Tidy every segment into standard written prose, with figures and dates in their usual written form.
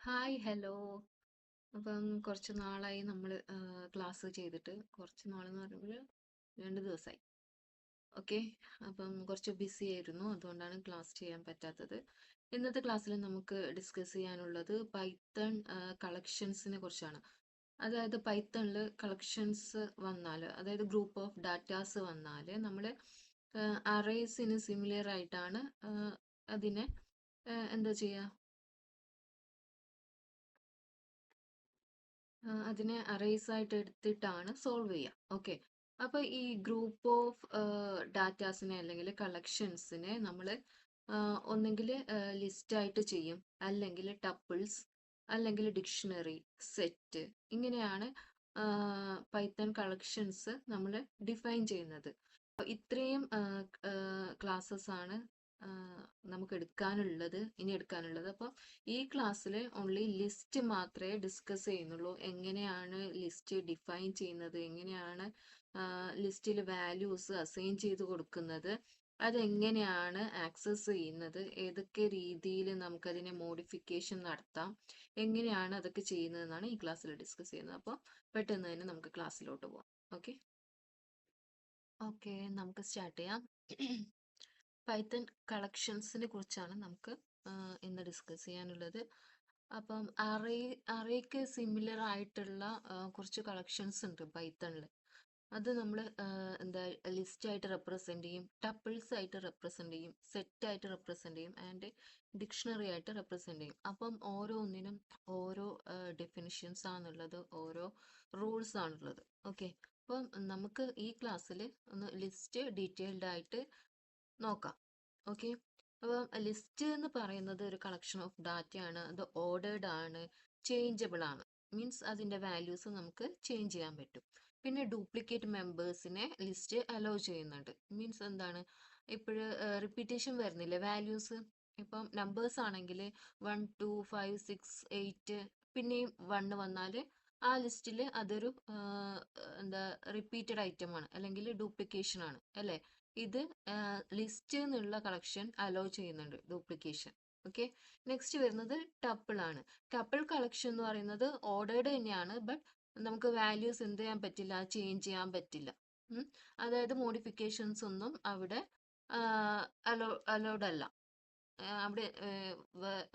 Hi hello. അപ്പം കുറച്ച് നാളായി നമ്മൾ ക്ലാസ് ചെയ്തിട്ട് കുറച്ച് നാളെന്ന് പറയുമ്പോൾ 2 ദിവസമായി. ഓക്കെ. അപ്പം കുറച്ച് ബിസി ആയിരുന്നു, അതുകൊണ്ടാണ് ക്ലാസ് ചെയ്യാൻ പറ്റാത്തത്. ഇന്നത്തെ ക്ലാസ്സിൽ നമുക്ക് ഡിസ്കസ് ചെയ്യാനുള്ളത് പൈത്തൺ കളക്ഷൻസിനെ കുറിച്ചാണ്. അതായത് പൈത്തണിൽ കളക്ഷൻസ് വന്നാൽ, അതായത് ഗ്രൂപ്പ് ഓഫ് ഡാറ്റാസ് വന്നാൽ നമ്മൾ അറേസിന് സിമിലർ ആയിട്ടാണ് അതിനെ എന്താ ചെയ്യുക, അതിനെ അറേസ് ആയിട്ട് എടുത്തിട്ടാണ് സോൾവ് ചെയ്യുക. ഓക്കെ. അപ്പൊ ഈ ഗ്രൂപ്പ് ഓഫ് ഡാറ്റാസിനെ അല്ലെങ്കിൽ കളക്ഷൻസിനെ നമ്മൾ ഒന്നെങ്കിൽ ലിസ്റ്റ് ആയിട്ട് ചെയ്യും, അല്ലെങ്കിൽ ടപ്പിൾസ്, അല്ലെങ്കിൽ ഡിക്ഷണറി, സെറ്റ്. ഇങ്ങനെയാണ് പൈത്തൺ കളക്ഷൻസ് നമ്മൾ ഡിഫൈൻ ചെയ്യുന്നത്. അപ്പൊ ഇത്രയും ക്ലാസ്സസ് ആണ് നമുക്ക് ഇനി എടുക്കാനുള്ളത്. അപ്പോൾ ഈ ക്ലാസ്സിൽ ഓൺലി ലിസ്റ്റ് മാത്രമേ ഡിസ്കസ് ചെയ്യുന്നുള്ളൂ. എങ്ങനെയാണ് ലിസ്റ്റ് ഡിഫൈൻ ചെയ്യുന്നത്, എങ്ങനെയാണ് ലിസ്റ്റിൽ വാല്യൂസ് അസൈൻ ചെയ്ത് കൊടുക്കുന്നത്, അതെങ്ങനെയാണ് ആക്സസ് ചെയ്യുന്നത്, ഏതൊക്കെ രീതിയിൽ നമുക്കതിനെ മോഡിഫിക്കേഷൻ നടത്താം, എങ്ങനെയാണ് അതൊക്കെ ചെയ്യുന്നതെന്നാണ് ഈ ക്ലാസ്സിൽ ഡിസ്കസ് ചെയ്യുന്നത്. അപ്പോൾ പെട്ടെന്ന് തന്നെ നമുക്ക് ക്ലാസ്സിലോട്ട് പോകാം. ഓക്കെ. ഓക്കെ, നമുക്ക് സ്റ്റാർട്ട് ചെയ്യാം. പൈത്തൺ കളക്ഷൻസിനെ കുറിച്ചാണ് നമുക്ക് ഇന്ന് ഡിസ്കസ് ചെയ്യാനുള്ളത്. അപ്പം അറേക്ക് സിമിലർ ആയിട്ടുള്ള കുറച്ച് കളക്ഷൻസ് ഉണ്ട് പൈത്തണിൽ. അത് നമ്മൾ എന്താ ലിസ്റ്റ് ആയിട്ട് റെപ്രസെന്റ് ചെയ്യും, ടപ്പിൾസ് ആയിട്ട് റെപ്രസെന്റ് ചെയ്യും, സെറ്റ് ആയിട്ട് റെപ്രസെന്റ് ചെയ്യും, ആൻഡ് ഡിക്ഷണറി ആയിട്ട് റെപ്രസെന്റ് ചെയ്യും. അപ്പം ഓരോന്നിനും ഓരോ ഡെഫിനിഷൻസ് ആണുള്ളത്, ഓരോ റൂൾസ് ആണുള്ളത്. ഓക്കെ. അപ്പം നമുക്ക് ഈ ക്ലാസ്സിൽ ഒന്ന് ലിസ്റ്റ് ഡീറ്റെയിൽഡ് ആയിട്ട് നോക്കാം. ഓക്കെ. അപ്പം ലിസ്റ്റ് എന്ന് പറയുന്നത് ഒരു കളക്ഷൻ ഓഫ് ഡാറ്റയാണ്. അത് ഓർഡേർഡ് ആണ്, ചേഞ്ചബിൾ ആണ്. മീൻസ് അതിന്റെ വാല്യൂസ് നമുക്ക് ചേഞ്ച് ചെയ്യാൻ പറ്റും. പിന്നെ ഡ്യൂപ്ലിക്കേറ്റ് മെമ്പേഴ്സിനെ ലിസ്റ്റ് അലോ ചെയ്യുന്നുണ്ട്. മീൻസ് എന്താണ്, ഇപ്പോഴ് റിപ്പീറ്റേഷൻ വരുന്നില്ലേ വാല്യൂസ്. ഇപ്പം നമ്പേഴ്സ് ആണെങ്കിൽ 1 2 5 6 8 പിന്നെയും 1 വന്നാൽ ആ ലിസ്റ്റിൽ അതൊരു എന്താ റിപ്പീറ്റഡ് ഐറ്റം ആണ്, അല്ലെങ്കിൽ ഡ്യൂപ്ലിക്കേഷൻ ആണ് അല്ലേ. ഇത് ലിസ്റ്റ് എന്നുള്ള കളക്ഷൻ അലോ ചെയ്യുന്നുണ്ട്, ഡ്യൂപ്ലിക്കേഷൻ. ഓക്കെ. നെക്സ്റ്റ് വരുന്നത് ടപ്പിൾ ആണ്. ടപ്പിൾ കളക്ഷൻ എന്ന് പറയുന്നത് ഓർഡേർഡ് തന്നെയാണ്, ബട്ട് നമുക്ക് വാല്യൂസ് എന്ത് ചെയ്യാൻ പറ്റില്ല, ചേഞ്ച് ചെയ്യാൻ പറ്റില്ല. അതായത് മോഡിഫിക്കേഷൻസ് ഒന്നും അവിടെ അലോഡ് അല്ല. അവിടെ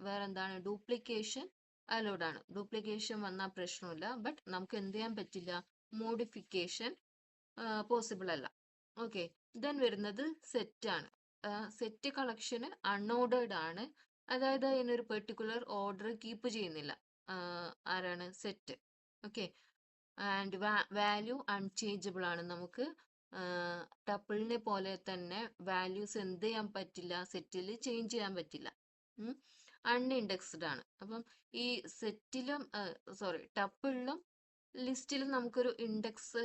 വേറെ എന്താണ്, ഡ്യൂപ്ലിക്കേഷൻ അലോഡ് ആണ്. ഡ്യൂപ്ലിക്കേഷൻ വന്നാൽ പ്രശ്നമില്ല, ബട്ട് നമുക്ക് എന്ത് ചെയ്യാൻ പറ്റില്ല, മോഡിഫിക്കേഷൻ പോസിബിൾ അല്ല. ഓക്കെ. ദെൻ വരുന്നത് സെറ്റ് ആണ്. സെറ്റ് കളക്ഷന് അൺഓർഡേർഡ് ആണ്, അതായത് അതിനൊരു പെർട്ടിക്കുലർ ഓർഡർ കീപ്പ് ചെയ്യുന്നില്ല. ആരാണ്, set. Okay. And value unchangeable ആണ്. നമുക്ക് ടപ്പിളിനെ പോലെ തന്നെ വാല്യൂസ് എന്ത് ചെയ്യാൻ പറ്റില്ല, സെറ്റിൽ ചേഞ്ച് ചെയ്യാൻ പറ്റില്ല. അൺഇൻഡെക്സ്ഡ് ആണ്. അപ്പം ഈ സെറ്റിലും ടപ്പിളിലും ലിസ്റ്റിലും നമുക്കൊരു ഇൻഡെക്സ്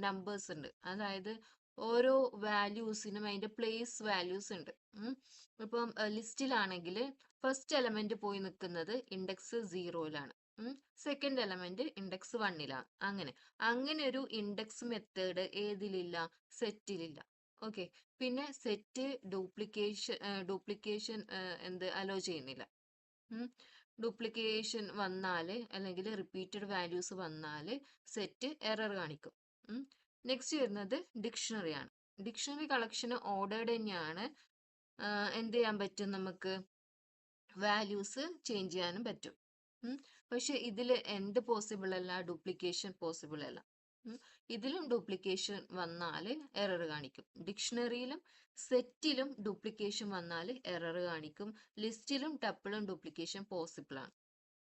നമ്പേഴ്സ് ഉണ്ട്. അതായത് ഓരോ വാല്യൂസിനും അതിന്റെ പ്ലേസ് വാല്യൂസ് ഉണ്ട്. ഇപ്പം ലിസ്റ്റിലാണെങ്കിൽ ഫസ്റ്റ് എലമെന്റ് പോയി നിൽക്കുന്നത് ഇൻഡെക്സ് 0-ലാണ്, സെക്കൻഡ് എലമെന്റ് ഇൻഡെക്സ് 1-ലാണ്. അങ്ങനെ ഒരു ഇൻഡെക്സ് മെത്തേഡ് ഏതിലില്ല, സെറ്റിലില്ല. ഓക്കെ. പിന്നെ സെറ്റ് ഡ്യൂപ്ലിക്കേഷൻ എന്ത് അലോ ചെയ്യുന്നില്ല. ഡ്യൂപ്ലിക്കേഷൻ വന്നാൽ അല്ലെങ്കിൽ റിപ്പീറ്റഡ് വാല്യൂസ് വന്നാൽ സെറ്റ് എറർ കാണിക്കും. നെക്സ്റ്റ് വരുന്നത് ഡിക്ഷണറി ആണ്. ഡിക്ഷണറി കളക്ഷന് ഓർഡേർഡ് തന്നെയാണ്. എന്ത് ചെയ്യാൻ പറ്റും, നമുക്ക് വാല്യൂസ് ചേഞ്ച് ചെയ്യാനും പറ്റും. പക്ഷെ ഇതിൽ എന്ത് പോസിബിൾ അല്ല, ഡ്യൂപ്ലിക്കേഷൻ പോസിബിൾ അല്ല. ഇതിലും ഡ്യൂപ്ലിക്കേഷൻ വന്നാൽ എറർ കാണിക്കും. ഡിക്ഷണറിയിലും സെറ്റിലും ഡ്യൂപ്ലിക്കേഷൻ വന്നാൽ എറർ കാണിക്കും. ലിസ്റ്റിലും ടപ്പിളും ഡ്യൂപ്ലിക്കേഷൻ പോസിബിൾ ആണ്.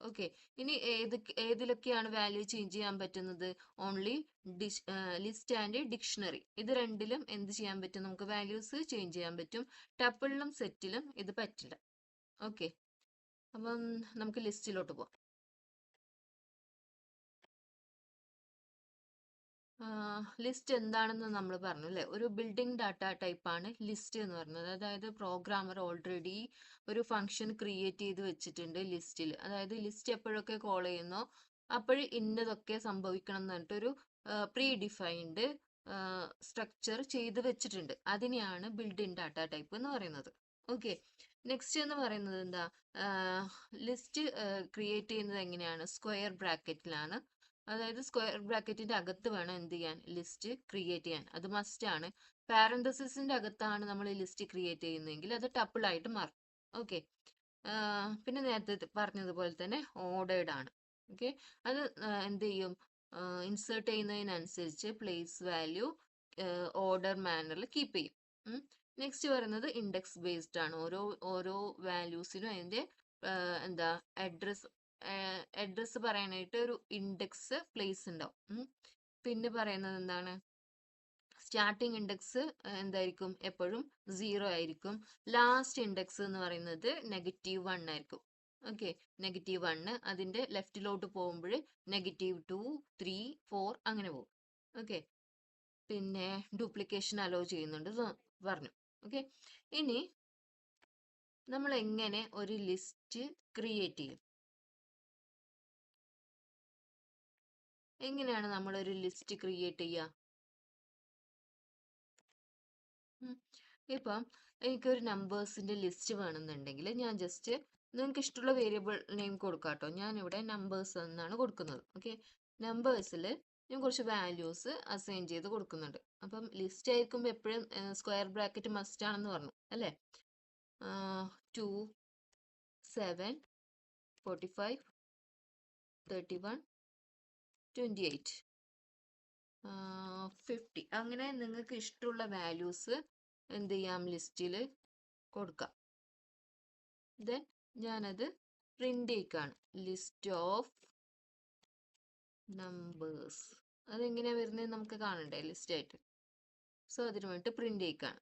ഓക്കെ. ഇനി ഏതിലൊക്കെയാണ് വാല്യൂ ചേഞ്ച് ചെയ്യാൻ പറ്റുന്നത്, ഓൺലി ലിസ്റ്റ് ആൻഡ് ഡിക്ഷണറി. ഇത് രണ്ടിലും എന്ത് ചെയ്യാൻ പറ്റും, നമുക്ക് വാല്യൂസ് ചേഞ്ച് ചെയ്യാൻ പറ്റും. ടപ്പിളിലും സെറ്റിലും ഇത് പറ്റില്ല. ഓക്കെ. അപ്പം നമുക്ക് ലിസ്റ്റിലോട്ട് പോവാം. ലിസ്റ്റ് എന്താണെന്ന് നമ്മൾ പറഞ്ഞു അല്ലേ. ഒരു ബിൽഡിംഗ് ഡാറ്റ ടൈപ്പാണ് ലിസ്റ്റ് എന്ന് പറയുന്നത്. അതായത് പ്രോഗ്രാമർ ഓൾറെഡി ഒരു ഫംഗ്ഷൻ ക്രിയേറ്റ് ചെയ്ത് വെച്ചിട്ടുണ്ട് ലിസ്റ്റിൽ. അതായത് ലിസ്റ്റ് എപ്പോഴൊക്കെ കോൾ ചെയ്യുന്നോ അപ്പോഴും ഇന്നതൊക്കെ സംഭവിക്കണം എന്ന് പറഞ്ഞിട്ടൊരു പ്രീ ഡിഫൈൻഡ് സ്ട്രക്ചർ ചെയ്ത് വെച്ചിട്ടുണ്ട്. അതിനെയാണ് ബിൽഡിംഗ് ഡാറ്റ ടൈപ്പ് എന്ന് പറയുന്നത്. ഓക്കെ. നെക്സ്റ്റ് എന്ന് പറയുന്നത് എന്താ, ലിസ്റ്റ് ക്രിയേറ്റ് ചെയ്യുന്നത് എങ്ങനെയാണ്, സ്ക്വയർ ബ്രാക്കറ്റിലാണ്. അതായത് സ്ക്വയർ ബ്രാക്കറ്റിന്റെ അകത്ത് വേണം എന്ത് ചെയ്യാൻ, ലിസ്റ്റ് ക്രിയേറ്റ് ചെയ്യാൻ. അത് മസ്റ്റ് ആണ്. പാരന്തസിന്റെ അകത്താണ് നമ്മൾ ലിസ്റ്റ് ക്രിയേറ്റ് ചെയ്യുന്നതെങ്കിൽ അത് ടപ്പിൾ ആയിട്ട് മാറും. ഓക്കെ. പിന്നെ നേരത്തെ പറഞ്ഞതുപോലെ തന്നെ ഓർഡേർഡ് ആണ്. ഓക്കെ. അത് എന്ത് ചെയ്യും, ഇൻസേർട്ട് ചെയ്യുന്നതിനനുസരിച്ച് പ്ലേസ് വാല്യൂ ഓർഡർ മാനറിൽ കീപ്പ് ചെയ്യും. നെക്സ്റ്റ് പറയുന്നത് ഇൻഡെക്സ് ബേസ്ഡ് ആണ്. ഓരോ ഓരോ വാല്യൂസിനും അതിന്റെ എന്താ അഡ്രസ് അഡ്രസ് പറയാനായിട്ട് ഒരു ഇൻഡെക്സ് പ്ലേസ് ഉണ്ടാവും. പിന്നെ പറയുന്നത് എന്താണ്, സ്റ്റാർട്ടിംഗ് ഇൻഡെക്സ് എന്തായിരിക്കും, എപ്പോഴും 0 ആയിരിക്കും. ലാസ്റ്റ് ഇൻഡെക്സ് എന്ന് പറയുന്നത് -1 ആയിരിക്കും. ഓക്കെ. -1 അതിന്റെ ലെഫ്റ്റിലോട്ട് പോകുമ്പോൾ -2, 3, 4 അങ്ങനെ പോകും. ഓക്കെ. പിന്നെ ഡ്യൂപ്ലിക്കേഷൻ അലോ ചെയ്യുന്നുണ്ട് പറഞ്ഞു. ഓക്കെ. ഇനി നമ്മൾ എങ്ങനെ ഒരു ലിസ്റ്റ് ക്രിയേറ്റ് ചെയ്യും, എങ്ങനെയാണ് നമ്മൾ ഒരു ലിസ്റ്റ് ക്രിയേറ്റ് ചെയ്യുക? ഇപ്പം എനിക്കൊരു നമ്പേഴ്സിന്റെ ലിസ്റ്റ് വേണമെന്നുണ്ടെങ്കിൽ ഞാൻ ജസ്റ്റ് നിങ്ങൾക്ക് ഇഷ്ടമുള്ള വേരിയബിൾ നെയിം കൊടുക്കാം കേട്ടോ. ഞാനിവിടെ നമ്പേഴ്സ് എന്നാണ് കൊടുക്കുന്നത്. ഓക്കെ. നമ്പേഴ്സിൽ ഞാൻ കുറച്ച് വാല്യൂസ് അസൈൻ ചെയ്ത് കൊടുക്കുന്നുണ്ട്. അപ്പം ലിസ്റ്റ് ആയിരിക്കുമ്പോൾ എപ്പോഴും സ്ക്വയർ ബ്രാക്കറ്റ് മസ്റ്റ് ആണെന്ന് പറഞ്ഞു അല്ലേ. 2, 7, 45, 31, 28, 50 അങ്ങനെ നിങ്ങൾക്ക് ഇഷ്ടമുള്ള വാല്യൂസ് എന്ത് ചെയ്യാം, ലിസ്റ്റിൽ കൊടുക്കാം. ദെൻ ഞാനത് പ്രിന്റ് ചെയ്യിക്കാണ്, ലിസ്റ്റ് ഓഫ് നമ്പേഴ്സ്. അതെങ്ങനെയാ വരുന്നത് നമുക്ക് കാണണ്ടേ ലിസ്റ്റ് ആയിട്ട്. സോ അതിന് വേണ്ടിയിട്ട് പ്രിന്റ് ചെയ്യിക്കാണ്.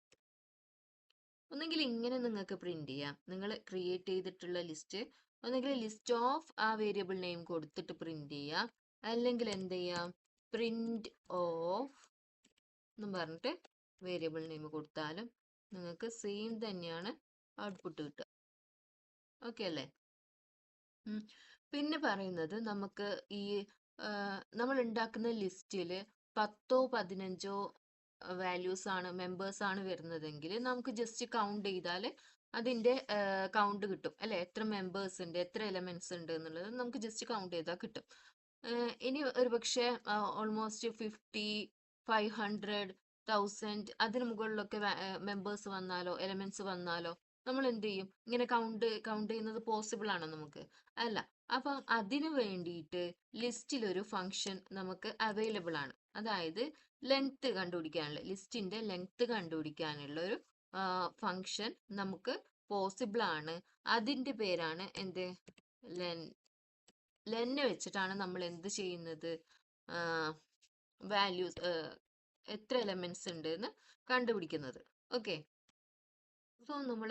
ഒന്നെങ്കിൽ ഇങ്ങനെ നിങ്ങൾക്ക് പ്രിന്റ് ചെയ്യാം, നിങ്ങൾ ക്രിയേറ്റ് ചെയ്തിട്ടുള്ള ലിസ്റ്റ്. ഒന്നെങ്കിൽ ലിസ്റ്റ് ഓഫ് ആ വേരിയബിൾ നെയിം കൊടുത്തിട്ട് പ്രിന്റ് ചെയ്യാം, അല്ലെങ്കിൽ എന്ത് ചെയ്യാം, പ്രിന്റ് ഓഫ് എന്നും പറഞ്ഞിട്ട് വേരിയബിൾ നെയിം കൊടുത്താലും നിങ്ങൾക്ക് സെയിം തന്നെയാണ് ഔട്ട്പുട്ട് കിട്ടുക. ഓക്കെ അല്ലേ. പിന്നെ പറയുന്നത് നമുക്ക് ഈ നമ്മൾ ഉണ്ടാക്കുന്ന ലിസ്റ്റിൽ 10ഓ 15ഓ വാല്യൂസ് ആണ്, മെമ്പേഴ്സ് ആണ് വരുന്നതെങ്കിൽ നമുക്ക് ജസ്റ്റ് കൗണ്ട് ചെയ്താൽ അതിന്റെ കൗണ്ട് കിട്ടും അല്ലെ. എത്ര മെമ്പേഴ്സ് ഉണ്ട്, എത്ര എലമെന്റ്സ് ഉണ്ട് എന്നുള്ളത് നമുക്ക് ജസ്റ്റ് കൗണ്ട് ചെയ്താൽ കിട്ടും. ഇനി ഒരു പക്ഷേ ഓൾമോസ്റ്റ് 50, 500, 1000 അതിന് മുകളിലൊക്കെ മെമ്പേഴ്സ് വന്നാലോ എലമെന്റ്സ് വന്നാലോ നമ്മൾ എന്ത് ചെയ്യും, ഇങ്ങനെ കൗണ്ട് ചെയ്യുന്നത് പോസിബിൾ ആണോ നമുക്ക്? അല്ല. അപ്പം അതിനു വേണ്ടിയിട്ട് ലിസ്റ്റിൽ ഒരു ഫംഗ്ഷൻ നമുക്ക് അവൈലബിൾ ആണ്. അതായത് ലെങ്ത് കണ്ടുപിടിക്കാനുള്ള, ലിസ്റ്റിന്റെ ലെങ്ത് കണ്ടുപിടിക്കാനുള്ള ഒരു ഫംഗ്ഷൻ നമുക്ക് പോസിബിൾ ആണ്. അതിന്റെ പേരാണ് എന്ത്, ലെൻ. ലെന്നെ വെച്ചിട്ടാണ് നമ്മൾ എന്ത് ചെയ്യുന്നത്, വാല്യൂസ് എത്ര എലമെന്റ്സ് ഉണ്ട് എന്ന് കണ്ടുപിടിക്കുന്നത്. ഓക്കെ. സോ നമ്മൾ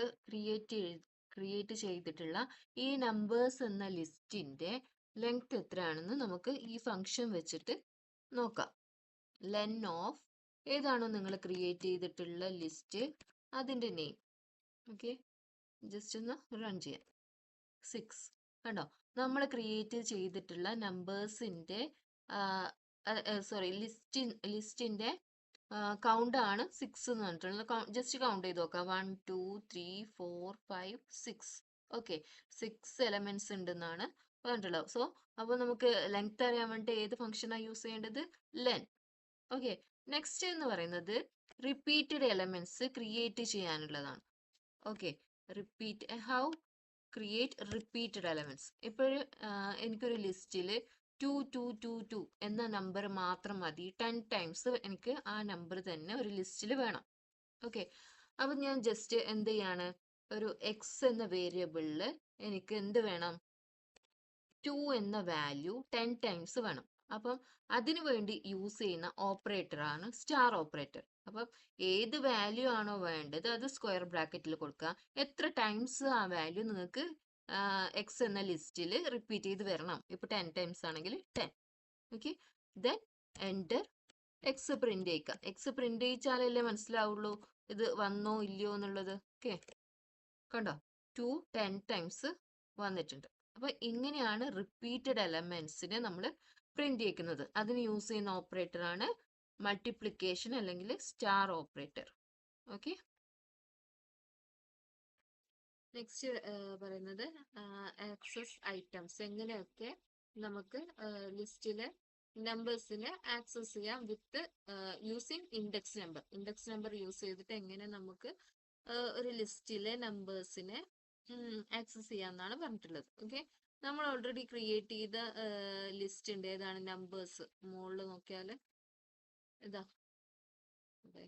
ക്രിയേറ്റ് ചെയ്തിട്ടുള്ള ഈ നമ്പേഴ്സ് എന്ന ലിസ്റ്റിന്റെ ലെങ്ത് എത്രയാണെന്ന് നമുക്ക് ഈ ഫംഗ്ഷൻ വെച്ചിട്ട് നോക്കാം. ലെൻ ഓഫ് ഏതാണോ നിങ്ങൾ ക്രിയേറ്റ് ചെയ്തിട്ടുള്ള ലിസ്റ്റ് അതിന്റെ നെയിം. ഓക്കെ. ജസ്റ്റ് ഒന്ന് റൺ ചെയ്യാം. 6 കണ്ടോ, നമ്മൾ ക്രിയേറ്റ് ചെയ്തിട്ടുള്ള നമ്പേഴ്സിന്റെ സോറി ലിസ്റ്റിന്റെ കൗണ്ട് ആണ് 6 എന്ന് പറഞ്ഞിട്ടുള്ളത്. ജസ്റ്റ് കൗണ്ട് ചെയ്ത് നോക്കാം. 1, 2, 3, 4, 5, 6. ഓക്കെ. 6 എലമെന്റ്സ് ഉണ്ടെന്നാണ് പറഞ്ഞിട്ടുള്ളത്. സോ അപ്പോൾ നമുക്ക് ലെങ്ത് അറിയാൻ വേണ്ടി ഏത് ഫംഗ്ഷനാണ് യൂസ് ചെയ്യേണ്ടത്, ലെൻ. ഓക്കെ. നെക്സ്റ്റ് എന്ന് പറയുന്നത് റിപ്പീറ്റഡ് എലമെന്റ്സ് ക്രിയേറ്റ് ചെയ്യാനുള്ളതാണ്. Okay. Repeat how create repeated elements. ഇപ്പോഴും എനിക്കൊരു ലിസ്റ്റിൽ 2, 2, 2, 2 എന്ന നമ്പർ മാത്രം മതി. 10 ടൈംസ് എനിക്ക് ആ നമ്പർ തന്നെ ഒരു ലിസ്റ്റിൽ വേണം. ഓക്കെ. അപ്പം ഞാൻ ജസ്റ്റ് എന്ത് ചെയ്യാണ്, ഒരു എക്സ് എന്ന വേരിയബിളിൽ എനിക്ക് എന്ത് വേണം, 2 എന്ന വാല്യൂ 10 ടൈംസ് വേണം. അപ്പം അതിനു വേണ്ടി യൂസ് ചെയ്യുന്ന ഓപ്പറേറ്റർ ആണ് സ്റ്റാർ ഓപ്പറേറ്റർ. അപ്പം ഏത് വാല്യൂ ആണോ വേണ്ടത് അത് സ്ക്വയർ ബ്രാക്കറ്റിൽ കൊടുക്കുക. എത്ര ടൈംസ് ആ വാല്യൂ നിങ്ങൾക്ക് എക്സ് എന്ന ലിസ്റ്റിൽ റിപ്പീറ്റ് ചെയ്ത് വരണം. ഇപ്പൊ 10 ടൈംസ് ആണെങ്കിൽ 10. Okay. Then enter. X print ചെയ്യിക്കുക. എക്സ് പ്രിന്റ് ചെയ്യിച്ചാലല്ലേ മനസ്സിലാവുള്ളൂ ഇത് വന്നോ ഇല്ലയോ എന്നുള്ളത്. ഓക്കെ. കണ്ടോ, 2 10 ടൈംസ് വന്നിട്ടുണ്ട്. അപ്പൊ ഇങ്ങനെയാണ് റിപ്പീറ്റഡ് എലമെന്റ്സിനെ നമ്മൾ പ്രിന്റ് ചെയ്യിക്കുന്നത്. അതിന് യൂസ് ചെയ്യുന്ന ഓപ്പറേറ്റർ ആണ് മൾട്ടിപ്ലിക്കേഷൻ അല്ലെങ്കിൽ സ്റ്റാർ ഓപ്പറേറ്റർ. ഓക്കെ. നെക്സ്റ്റ് പറയുന്നത് ആക്സസ് ഐറ്റംസ്, എങ്ങനെയൊക്കെ നമുക്ക് ലിസ്റ്റിലെ നമ്പേഴ്സിനെ ആക്സസ് ചെയ്യാം വിത്ത് യൂസിങ് ഇൻഡെക്സ് നമ്പർ യൂസ് ചെയ്തിട്ട് എങ്ങനെ നമുക്ക് ഒരു ലിസ്റ്റിലെ നമ്പേഴ്സിനെ ആക്സസ് ചെയ്യാമെന്നാണ് പറഞ്ഞിട്ടുള്ളത്. ഓക്കെ, നമ്മൾ ഓൾറെഡി ക്രിയേറ്റ് ചെയ്ത ലിസ്റ്റ് ഉണ്ട്. ഏതാണ്? നമ്പേഴ്സ്. മുകളിൽ നോക്കിയാൽ ഇതാ, അതെ,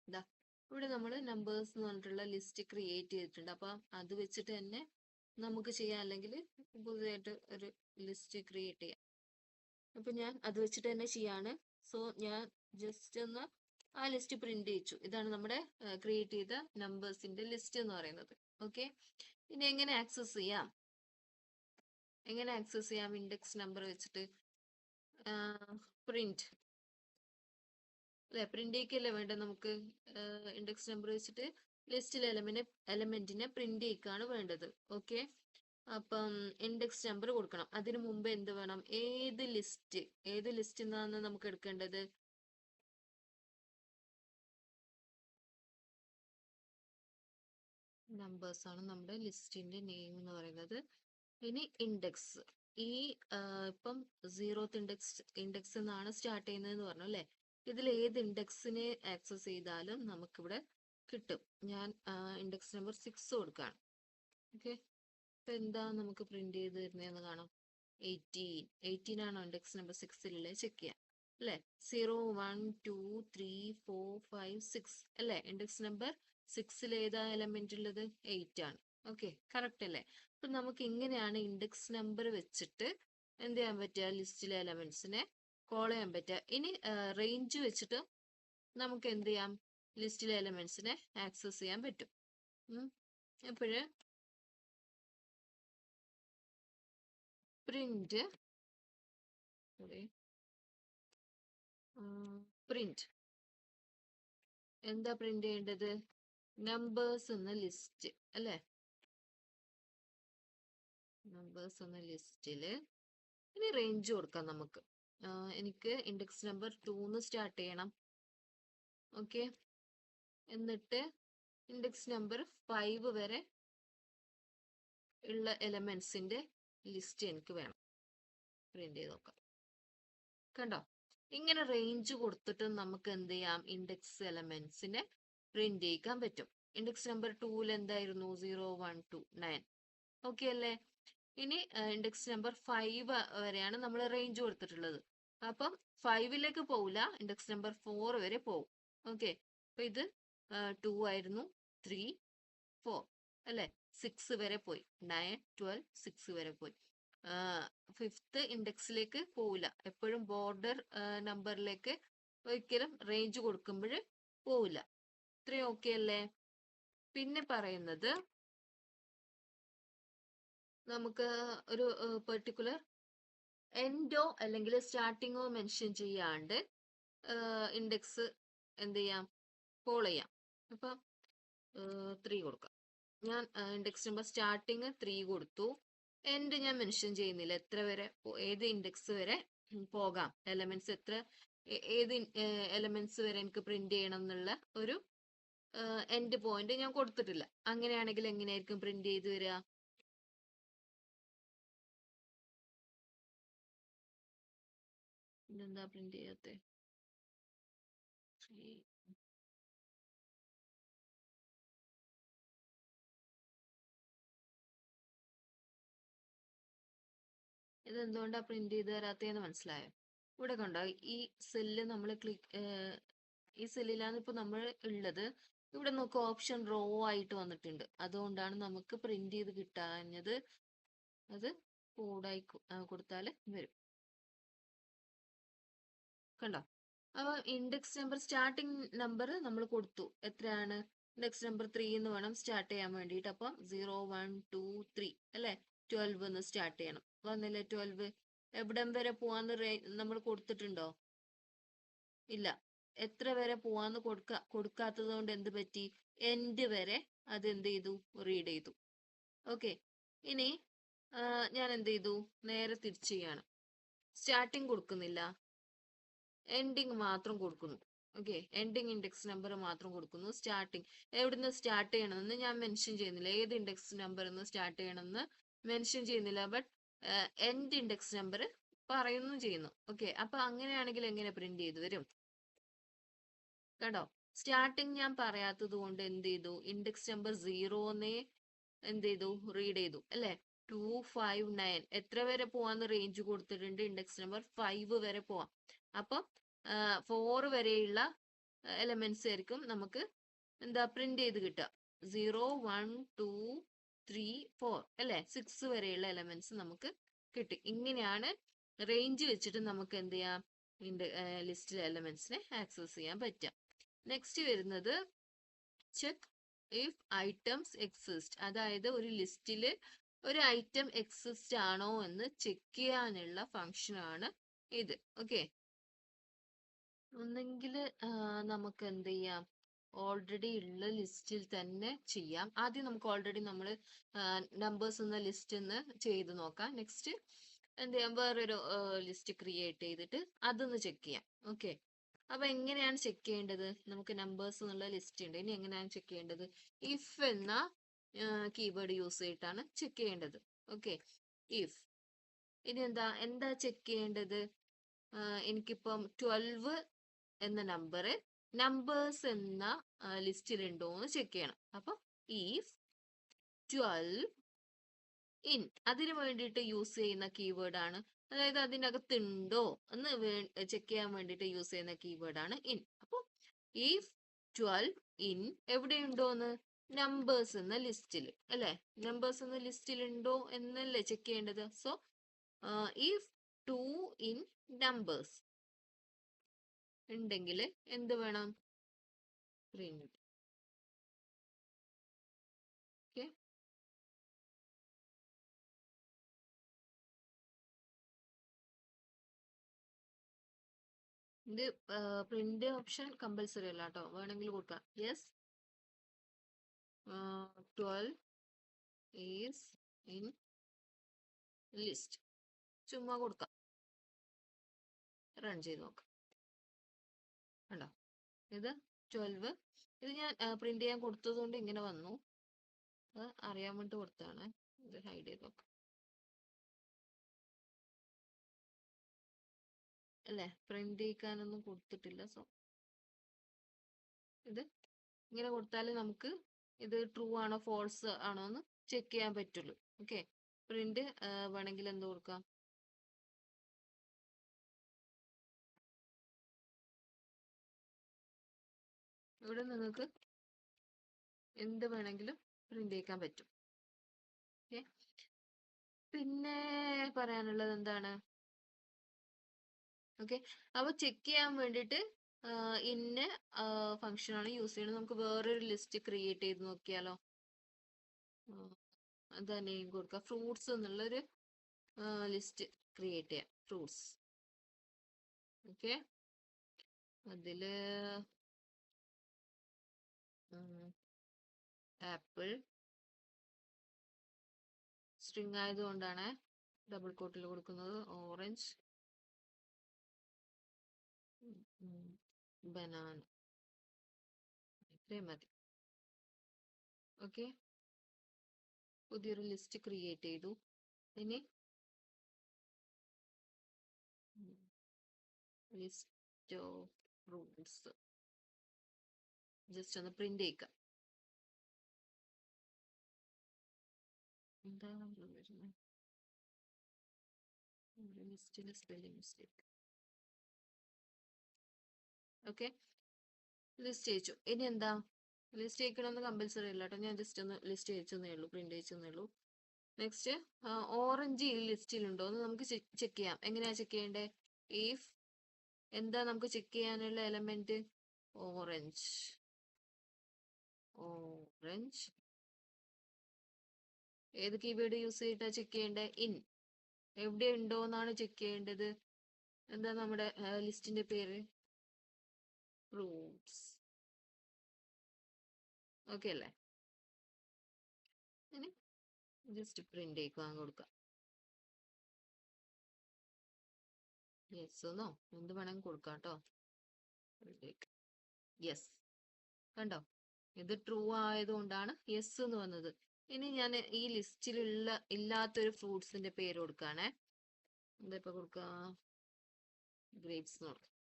ഇതാ ഇവിടെ നമ്മൾ നമ്പേഴ്സ് എന്ന് പറഞ്ഞിട്ടുള്ള ലിസ്റ്റ് ക്രിയേറ്റ് ചെയ്തിട്ടുണ്ട്. അപ്പം അത് വെച്ചിട്ട് തന്നെ നമുക്ക് ചെയ്യാം, അല്ലെങ്കിൽ പുതിയതായിട്ട് ഒരു ലിസ്റ്റ് ക്രിയേറ്റ് ചെയ്യാം. അപ്പൊ ഞാൻ അത് വെച്ചിട്ട് തന്നെ ചെയ്യാണ്. സോ ഞാൻ ജസ്റ്റ് ഒന്ന് ആ ലിസ്റ്റ് പ്രിന്റ് ചെയ്യിച്ചു. ഇതാണ് നമ്മുടെ ക്രിയേറ്റ് ചെയ്ത നമ്പേഴ്സിന്റെ ലിസ്റ്റ് എന്ന് പറയുന്നത്. ഓക്കെ, ഇനി എങ്ങനെ ആക്സസ് ചെയ്യാം? ഇൻഡെക്സ് നമ്പർ വെച്ചിട്ട് പ്രിന്റ് അല്ലെ, പ്രിന്റ് ചെയ്യിക്കല്ലേ വേണ്ടത് നമുക്ക്. ഇൻഡെക്സ് നമ്പർ വെച്ചിട്ട് ലിസ്റ്റിലെ എലമെന്റിനെ പ്രിന്റ് ചെയ്യിക്കാണ് വേണ്ടത്. ഓക്കെ, അപ്പം ഇൻഡെക്സ് നമ്പർ കൊടുക്കണം. അതിനു മുമ്പ് എന്ത് വേണം? ഏത് ലിസ്റ്റ് നിന്നാണ് നമുക്ക് എടുക്കേണ്ടത്? നമ്പേഴ്സ് ആണ് നമ്മുടെ ലിസ്റ്റിന്റെ നെയിം എന്ന് പറയുന്നത്. ഇനി ഇൻഡെക്സ്, ഈ ഇപ്പം 0th ഇൻഡെക്സ് എന്നാണ് സ്റ്റാർട്ട് ചെയ്യുന്നതെന്ന് പറഞ്ഞു അല്ലേ. ഇതിൽ ഏത് ഇൻഡെക്സിനെ ആക്സസ് ചെയ്താലും നമുക്കിവിടെ കിട്ടും. ഞാൻ ഇൻഡെക്സ് നമ്പർ 6 കൊടുക്കുകയാണ്. ഓക്കെ, ഇപ്പൊ എന്താ നമുക്ക് പ്രിന്റ് ചെയ്ത് തരുന്നതെന്ന് കാണാം. 18 ആണോ ഇൻഡെക്സ് നമ്പർ 6ലെ? ചെക്ക് ചെയ്യാം അല്ലെ. 0 1 2 3 4 5 6 അല്ലെ. ഇൻഡെക്സ് നമ്പർ 6ൽ ഏതാ എലമെന്റ് ഉള്ളത്? 8 ആണ്. ഓക്കെ, കറക്റ്റ് അല്ലേ? അപ്പൊ നമുക്ക് ഇങ്ങനെയാണ് ഇൻഡെക്സ് നമ്പർ വെച്ചിട്ട് എന്ത് ചെയ്യാൻ പറ്റുക? ലിസ്റ്റിലെ എലമെന്റ്സിനെ കോൾ ചെയ്യാൻ പറ്റുക. ഇനി റേഞ്ച് വെച്ചിട്ട് നമുക്ക് എന്ത് ചെയ്യാം? ലിസ്റ്റിലെ എലമെന്റ്സിനെ ആക്സസ് ചെയ്യാൻ പറ്റും. എപ്പോഴ് പ്രിന്റ് എന്താ പ്രിന്റ് ചെയ്യേണ്ടത്? നമ്പേഴ്സ് എന്ന ലിസ്റ്റ് അല്ലെ. നമ്പേഴ്സ് എന്ന ലിസ്റ്റില് ഇനി റേഞ്ച് കൊടുക്കാം നമുക്ക്. എനിക്ക് ഇൻഡെക്സ് നമ്പർ 2 സ്റ്റാർട്ട് ചെയ്യണം. ഓക്കെ, എന്നിട്ട് ഇൻഡെക്സ് നമ്പർ 5 വരെ ഉള്ള എലമെന്റ്സിന്റെ ലിസ്റ്റ് എനിക്ക് വേണം. പ്രിന്റ് ചെയ്ത് നോക്കാം. കണ്ടോ, ഇങ്ങനെ റേഞ്ച് കൊടുത്തിട്ട് നമുക്ക് എന്ത് ചെയ്യാം? ഇൻഡെക്സ് എലമെന്റ്സിനെ പ്രിന്റ് ചെയ്യിക്കാൻ പറ്റും. ഇൻഡെക്സ് നമ്പർ 2ൽ എന്തായിരുന്നു? 0 1 2 9. ഓക്കെ അല്ലേ. ഇനി ഇൻഡെക്സ് നമ്പർ 5 വരെയാണ് നമ്മൾ റേഞ്ച് കൊടുത്തിട്ടുള്ളത്. അപ്പം 5ലേക്ക് പോവില്ല, ഇൻഡെക്സ് നമ്പർ 4 വരെ പോകും. ഓക്കെ, അപ്പൊ ഇത് 2 ആയിരുന്നു, 3 4 അല്ലെ. 6 വരെ പോയി, 9 12 6 വരെ പോയി. 5th ഇൻഡെക്സിലേക്ക് പോവില്ല. എപ്പോഴും ബോർഡർ നമ്പറിലേക്ക് ഒരിക്കലും റേഞ്ച് കൊടുക്കുമ്പോൾ പോവില്ല. ഇത്രയും ഓക്കെ അല്ലേ? പിന്നെ പറയുന്നത് നമുക്ക് ഒരു പെർട്ടിക്കുലർ എൻഡോ അല്ലെങ്കിൽ സ്റ്റാർട്ടിങ്ങോ മെൻഷൻ ചെയ്യാണ്ട് ഇൻഡെക്സ് എന്ത് ചെയ്യാം? കോൾ ചെയ്യാം. അപ്പൊ 3 കൊടുക്കാം. ഞാൻ ഇൻഡെക്സ് നമ്പർ സ്റ്റാർട്ടിങ് 3 കൊടുത്തു. എൻഡ് ഞാൻ മെൻഷൻ ചെയ്യുന്നില്ല. എത്ര വരെ, ഏത് ഇൻഡെക്സ് വരെ പോകാം, എലമെന്റ്സ് എത്ര, ഏത് എലമെന്റ്സ് വരെ എനിക്ക് പ്രിന്റ് ചെയ്യണം എന്നുള്ള ഒരു എൻഡ് പോയിന്റ് ഞാൻ കൊടുത്തിട്ടില്ല. അങ്ങനെയാണെങ്കിൽ എങ്ങനെയായിരിക്കും പ്രിന്റ് ചെയ്ത് വരിക? ഇതെന്താ പ്രിന്റ് ചെയ്യാത്തെ? ഇതെന്തുകൊണ്ടാ പ്രിന്റ് ചെയ്ത് തരാത്തേന്ന് മനസ്സിലായോ? ഇവിടെ കണ്ടോ, ഈ സെല്ല് നമ്മൾ ഈ സെല്ലിലാണ് ഇപ്പൊ നമ്മൾ ഉള്ളത്. ഇവിടെ നോക്ക്, ഓപ്ഷൻ റോ ആയിട്ട് വന്നിട്ടുണ്ട്. അതുകൊണ്ടാണ് നമുക്ക് പ്രിന്റ് ചെയ്ത് കിട്ടാഞ്ഞത്. അത് കോഡായി കൊടുത്താൽ വരും. കണ്ടോ, അപ്പൊ ഇൻഡെക്സ് നമ്പർ സ്റ്റാർട്ടിങ് നമ്പർ നമ്മൾ കൊടുത്തു. എത്രയാണ്? ഇൻഡെക്സ് നമ്പർ 3 എന്ന് വേണം സ്റ്റാർട്ട് ചെയ്യാൻ വേണ്ടിയിട്ട്. അപ്പം 0 1 2 3 അല്ലെ. 12 എന്ന് സ്റ്റാർട്ട് ചെയ്യണം. വന്നില്ലേ 12? എവിടം വരെ പോവാന്ന് നമ്മൾ കൊടുത്തിട്ടുണ്ടോ? ഇല്ല. എത്ര വരെ പോവാന്ന് കൊടുക്കാത്തത് കൊണ്ട് എന്ത് പറ്റി? എൻഡ് വരെ അത് എന്ത് ചെയ്തു? റീഡ് ചെയ്തു. ഓക്കെ, ഇനി ഞാൻ എന്ത് ചെയ്തു? നേരെ തിരിച്ചു ചെയ്യാണ്. സ്റ്റാർട്ടിങ് കൊടുക്കുന്നില്ല, എൻഡിങ് മാത്രം കൊടുക്കുന്നു. ഓക്കെ, എൻഡിങ് ഇൻഡെക്സ് നമ്പർ മാത്രം കൊടുക്കുന്നു. സ്റ്റാർട്ടിങ് എവിടുന്ന് സ്റ്റാർട്ട് ചെയ്യണമെന്ന് ഞാൻ മെൻഷൻ ചെയ്യുന്നില്ല, ഏത് ഇൻഡെക്സ് നമ്പർ നിന്ന് സ്റ്റാർട്ട് ചെയ്യണമെന്ന് മെൻഷൻ ചെയ്യുന്നില്ല. ബട്ട് എൻഡ് ഇൻഡെക്സ് നമ്പർ പറയുന്നു ചെയ്യുന്നു. ഓക്കെ, അപ്പൊ അങ്ങനെയാണെങ്കിൽ എങ്ങനെ പ്രിന്റ് ചെയ്ത് വരും? കണ്ടോ, സ്റ്റാർട്ടിങ് ഞാൻ പറയാത്തത് കൊണ്ട് എന്ത് ചെയ്തു, ഇൻഡെക്സ് നമ്പർ 0 എന്ത് ചെയ്തു, റീഡ് ചെയ്തു അല്ലെ. 259 എത്ര വരെ പോവാന്ന് റേഞ്ച് കൊടുത്തിട്ടുണ്ട്, ഇൻഡെക്സ് നമ്പർ 5 വരെ പോവാം. അപ്പം 4 വരെയുള്ള എലമെന്റ്സ് ആയിരിക്കും നമുക്ക് എന്താ പ്രിന്റ് ചെയ്ത് കിട്ടുക. 0 1 2 3 4 അല്ലെ, 6 വരെയുള്ള എലമെന്റ്സ് നമുക്ക് കിട്ടി. ഇങ്ങനെയാണ് റേഞ്ച് വെച്ചിട്ട് നമുക്ക് എന്ത് ചെയ്യാം, ലിസ്റ്റിലെ എലമെന്റ്സിനെ ആക്സസ് ചെയ്യാൻ പറ്റുക. നെക്സ്റ്റ് വരുന്നത് ചെക്ക് ഇഫ് ഐറ്റംസ് എക്സിസ്റ്റ്, അതായത് ഒരു ലിസ്റ്റില് ഒരു ഐറ്റം എക്സിസ്റ്റ് ആണോ എന്ന് ചെക്ക് ചെയ്യാനുള്ള ഫംഗ്ഷൻ ആണ് ഇത്. ഓക്കെ, ഒന്നെങ്കിൽ നമുക്ക് എന്ത് ചെയ്യാം, ഓൾറെഡി ഉള്ള ലിസ്റ്റിൽ തന്നെ ചെയ്യാം. ആദ്യം നമുക്ക് ഓൾറെഡി നമ്മൾ നമ്പേഴ്സ് എന്ന ലിസ്റ്റ് ഒന്ന് ചെയ്ത് നോക്കാം. നെക്സ്റ്റ് എന്ത് ചെയ്യാം, വേറൊരു ലിസ്റ്റ് ക്രിയേറ്റ് ചെയ്തിട്ട് അതൊന്ന് ചെക്ക് ചെയ്യാം. ഓക്കെ, അപ്പൊ എങ്ങനെയാണ് ചെക്ക് ചെയ്യേണ്ടത്, നമുക്ക് നമ്പേഴ്സ് എന്നുള്ള ലിസ്റ്റ് ഉണ്ട്. ഇനി എങ്ങനെയാണ് ചെക്ക് ചെയ്യേണ്ടത്, ഇഫ് എന്ന കീവേഡ് യൂസ് ചെയ്തിട്ടാണ് ചെക്ക് ചെയ്യേണ്ടത്. Okay, if. ഇനി എന്താ ചെക്ക് ചെയ്യേണ്ടത്, എനിക്കിപ്പം 12 എന്ന നമ്പർ നമ്പേഴ്സ് എന്ന ലിസ്റ്റിൽ ഉണ്ടോ എന്ന് ചെക്ക് ചെയ്യണം. അപ്പൊ ഇഫ് 12 ഇൻ, അതിന് വേണ്ടിയിട്ട് യൂസ് ചെയ്യുന്ന കീവേഡ് ആണ്, അതായത് അതിനകത്ത് ഉണ്ടോ എന്ന് ചെക്ക് ചെയ്യാൻ വേണ്ടിയിട്ട് യൂസ് ചെയ്യുന്ന കീവേഡ് ആണ് ഇൻ. അപ്പൊ ഇഫ് 12 ഇൻ എവിടെയുണ്ടോന്ന്, നമ്പേഴ്സ് എന്ന ലിസ്റ്റിൽ അല്ലെ, നമ്പേഴ്സ് എന്ന ലിസ്റ്റിൽ ഉണ്ടോ എന്നല്ലേ ചെക്ക് ചെയ്യേണ്ടത്. സോ ഇഫ് 2 ഇൻ നമ്പേഴ്സ് ഉണ്ടെങ്കിൽ എന്ത് വേണം, പ്രിന്റ്. ഓക്കെ, ഇത് പ്രിന്റ് ഓപ്ഷൻ കമ്പൽസറി അല്ല കേട്ടോ, വേണമെങ്കിൽ കൊടുക്കാം. യെസ്, 12 ഈസ് ഇൻ ലിസ്റ്റ്, ചുമ്മാ കൊടുക്കാം. റൺ ചെയ്ത് നോക്കാം. കണ്ടോ, ഇത് 12, ഇത് ഞാൻ പ്രിന്റ് ചെയ്യാൻ കൊടുത്തത് കൊണ്ട് ഇങ്ങനെ വന്നു, അത് അറിയാൻ വേണ്ടി കൊടുത്താണ്. ഇത് ഹൈഡ് ചെയ്ത് നോക്കാം അല്ലേ, പ്രിന്റ് ചെയ്യിക്കാനൊന്നും കൊടുത്തിട്ടില്ല. സോ ഇത് ഇങ്ങനെ കൊടുത്താൽ നമുക്ക് ഇത് ട്രൂ ആണോ ഫോൾസ് ആണോ എന്ന് ചെക്ക് ചെയ്യാൻ പറ്റുള്ളൂ. ഓക്കെ, പ്രിന്റ് വേണമെങ്കിൽ എന്ത് കൊടുക്കാം, ഇവിടെ നിങ്ങൾക്ക് എന്ത് വേണമെങ്കിലും പ്രിന്റ് ചെയ്യിക്കാൻ പറ്റും. ഓക്കെ, പിന്നെ പറയാനുള്ളത് എന്താണ്, ഓക്കെ, അപ്പൊ ചെക്ക് ചെയ്യാൻ വേണ്ടിയിട്ട് ഇന്ന ഫംഗ്ഷൻ ആണ് യൂസ് ചെയ്യുന്നത്. നമുക്ക് വേറൊരു ലിസ്റ്റ് ക്രിയേറ്റ് ചെയ്ത് നോക്കിയാലോ, എന്താ നെയിം കൊടുക്കുക, ഫ്രൂട്ട്സ് എന്നുള്ളൊരു ലിസ്റ്റ് ക്രിയേറ്റ് ചെയ്യാം, ഫ്രൂട്ട്സ്. ഓക്കെ, അതില് ആപ്പിൾ സ്ട്രിങ് ആയതുകൊണ്ടാണ് ഡബിൾ കോട്ടിൽ കൊടുക്കുന്നത്. ഓറഞ്ച്, ബനാന, ഇത്രയും മതി. ഓക്കെ, പുതിയൊരു ലിസ്റ്റ് ക്രിയേറ്റ് ചെയ്തു. ഇനി ലിസ്റ്റ് ഓഫ് ഫ്രൂട്ട്സ് ജസ്റ്റ് ഒന്ന് പ്രിന്റ് ചെയ്യുക. എന്താ ലിസ്റ്റിൽ സ്പെല്ലിംഗ് മിസ്റ്റേക്ക്. ഓക്കെ, ലിസ്റ്റ് അയച്ചു. ഇനി എന്താ, ലിസ്റ്റ് അയക്കണമെന്ന് കമ്പൽസറി അല്ല കേട്ടോ, ഞാൻ ജസ്റ്റ് ഒന്ന് ലിസ്റ്റ് അയച്ചെന്നേ ഉള്ളൂ, പ്രിന്റ് അയച്ചെന്നേ ഉള്ളൂ. നെക്സ്റ്റ് ഓറഞ്ച് ഈ ലിസ്റ്റിലുണ്ടോ എന്ന് നമുക്ക് ചെക്ക് ചെയ്യാം. എങ്ങനെയാ ചെക്ക് ചെയ്യേണ്ടേ, ഇഫ് എന്താ നമുക്ക് ചെക്ക് ചെയ്യാനുള്ള എലമെന്റ്, ഓറഞ്ച്. ഓറഞ്ച് ഏത് കീവേഡ് യൂസ് ചെയ്തിട്ടാ ചെക്ക് ചെയ്യേണ്ടേ, ഇൻ. എവിടെ ഉണ്ടോ എന്നാണ് ചെക്ക് ചെയ്യേണ്ടത്. എന്താ നമ്മുടെ ലിസ്റ്റിന്റെ പേര്, ഫ്രൂട്ട്സ്. ഓക്കെ അല്ലേ, ഇനി ജസ്റ്റ് പ്രിന്റ് ചെയ്യിക്കാൻ കൊടുക്കാം. യെസ് എന്നോ എന്ത് വേണമെങ്കിൽ കൊടുക്കാം കേട്ടോ. യെസ്. കണ്ടോ? ഇത് ട്രൂ ആയതുകൊണ്ടാണ് യെസ് എന്ന് വന്നത്. ഇനി ഞാൻ ഈ ലിസ്റ്റിലുള്ള ഇല്ലാത്തൊരു ഫ്രൂട്ട്സിന്റെ പേര് കൊടുക്കുകയാണേ. എന്താ ഇപ്പൊ കൊടുക്കുക? ഗ്രേപ്സ് എന്ന് കൊടുക്കാം.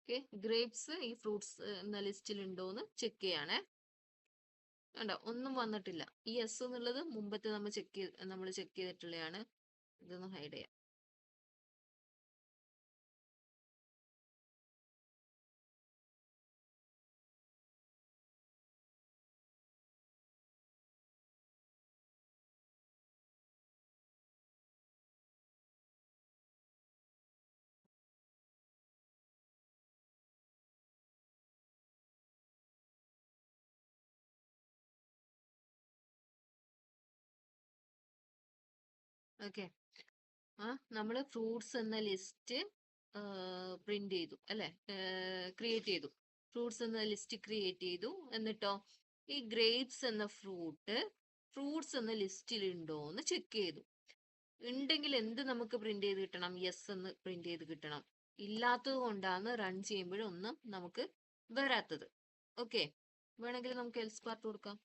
ഓക്കെ, ഗ്രേപ്സ് ഈ ഫ്രൂട്ട്സ് എന്ന ലിസ്റ്റിൽ ഉണ്ടോന്ന് ചെക്ക് ചെയ്യണേ. കണ്ടോ, ഒന്നും വന്നിട്ടില്ല. ഈ എസ് എന്നുള്ളത് മുമ്പത്തെ നമ്മൾ ചെക്ക് ചെയ്തിട്ടുള്ളതാണ്. ഇതൊന്ന് ഹൈഡ് ചെയ്യാം. ഓക്കെ, നമ്മൾ ഫ്രൂട്ട്സ് എന്ന ലിസ്റ്റ് പ്രിന്റ് ചെയ്തു അല്ലെ, ക്രിയേറ്റ് ചെയ്തു. ഫ്രൂട്ട്സ് എന്ന ലിസ്റ്റ് ക്രിയേറ്റ് ചെയ്തു. എന്നിട്ടോ ഈ ഗ്രേപ്സ് എന്ന ഫ്രൂട്ട്സ് എന്ന ലിസ്റ്റിൽ ഉണ്ടോ എന്ന് ചെക്ക് ചെയ്തു. ഉണ്ടെങ്കിൽ എന്ത് നമുക്ക് പ്രിന്റ് ചെയ്ത് കിട്ടണം? യെസ് എന്ന് പ്രിന്റ് ചെയ്ത് കിട്ടണം. ഇല്ലാത്തത് കൊണ്ടാണ് റൺ ചെയ്യുമ്പോഴൊന്നും നമുക്ക് വരാത്തത്. ഓക്കെ, വേണമെങ്കിൽ നമുക്ക് എൽസ് പാർട്ട് കൊടുക്കാം.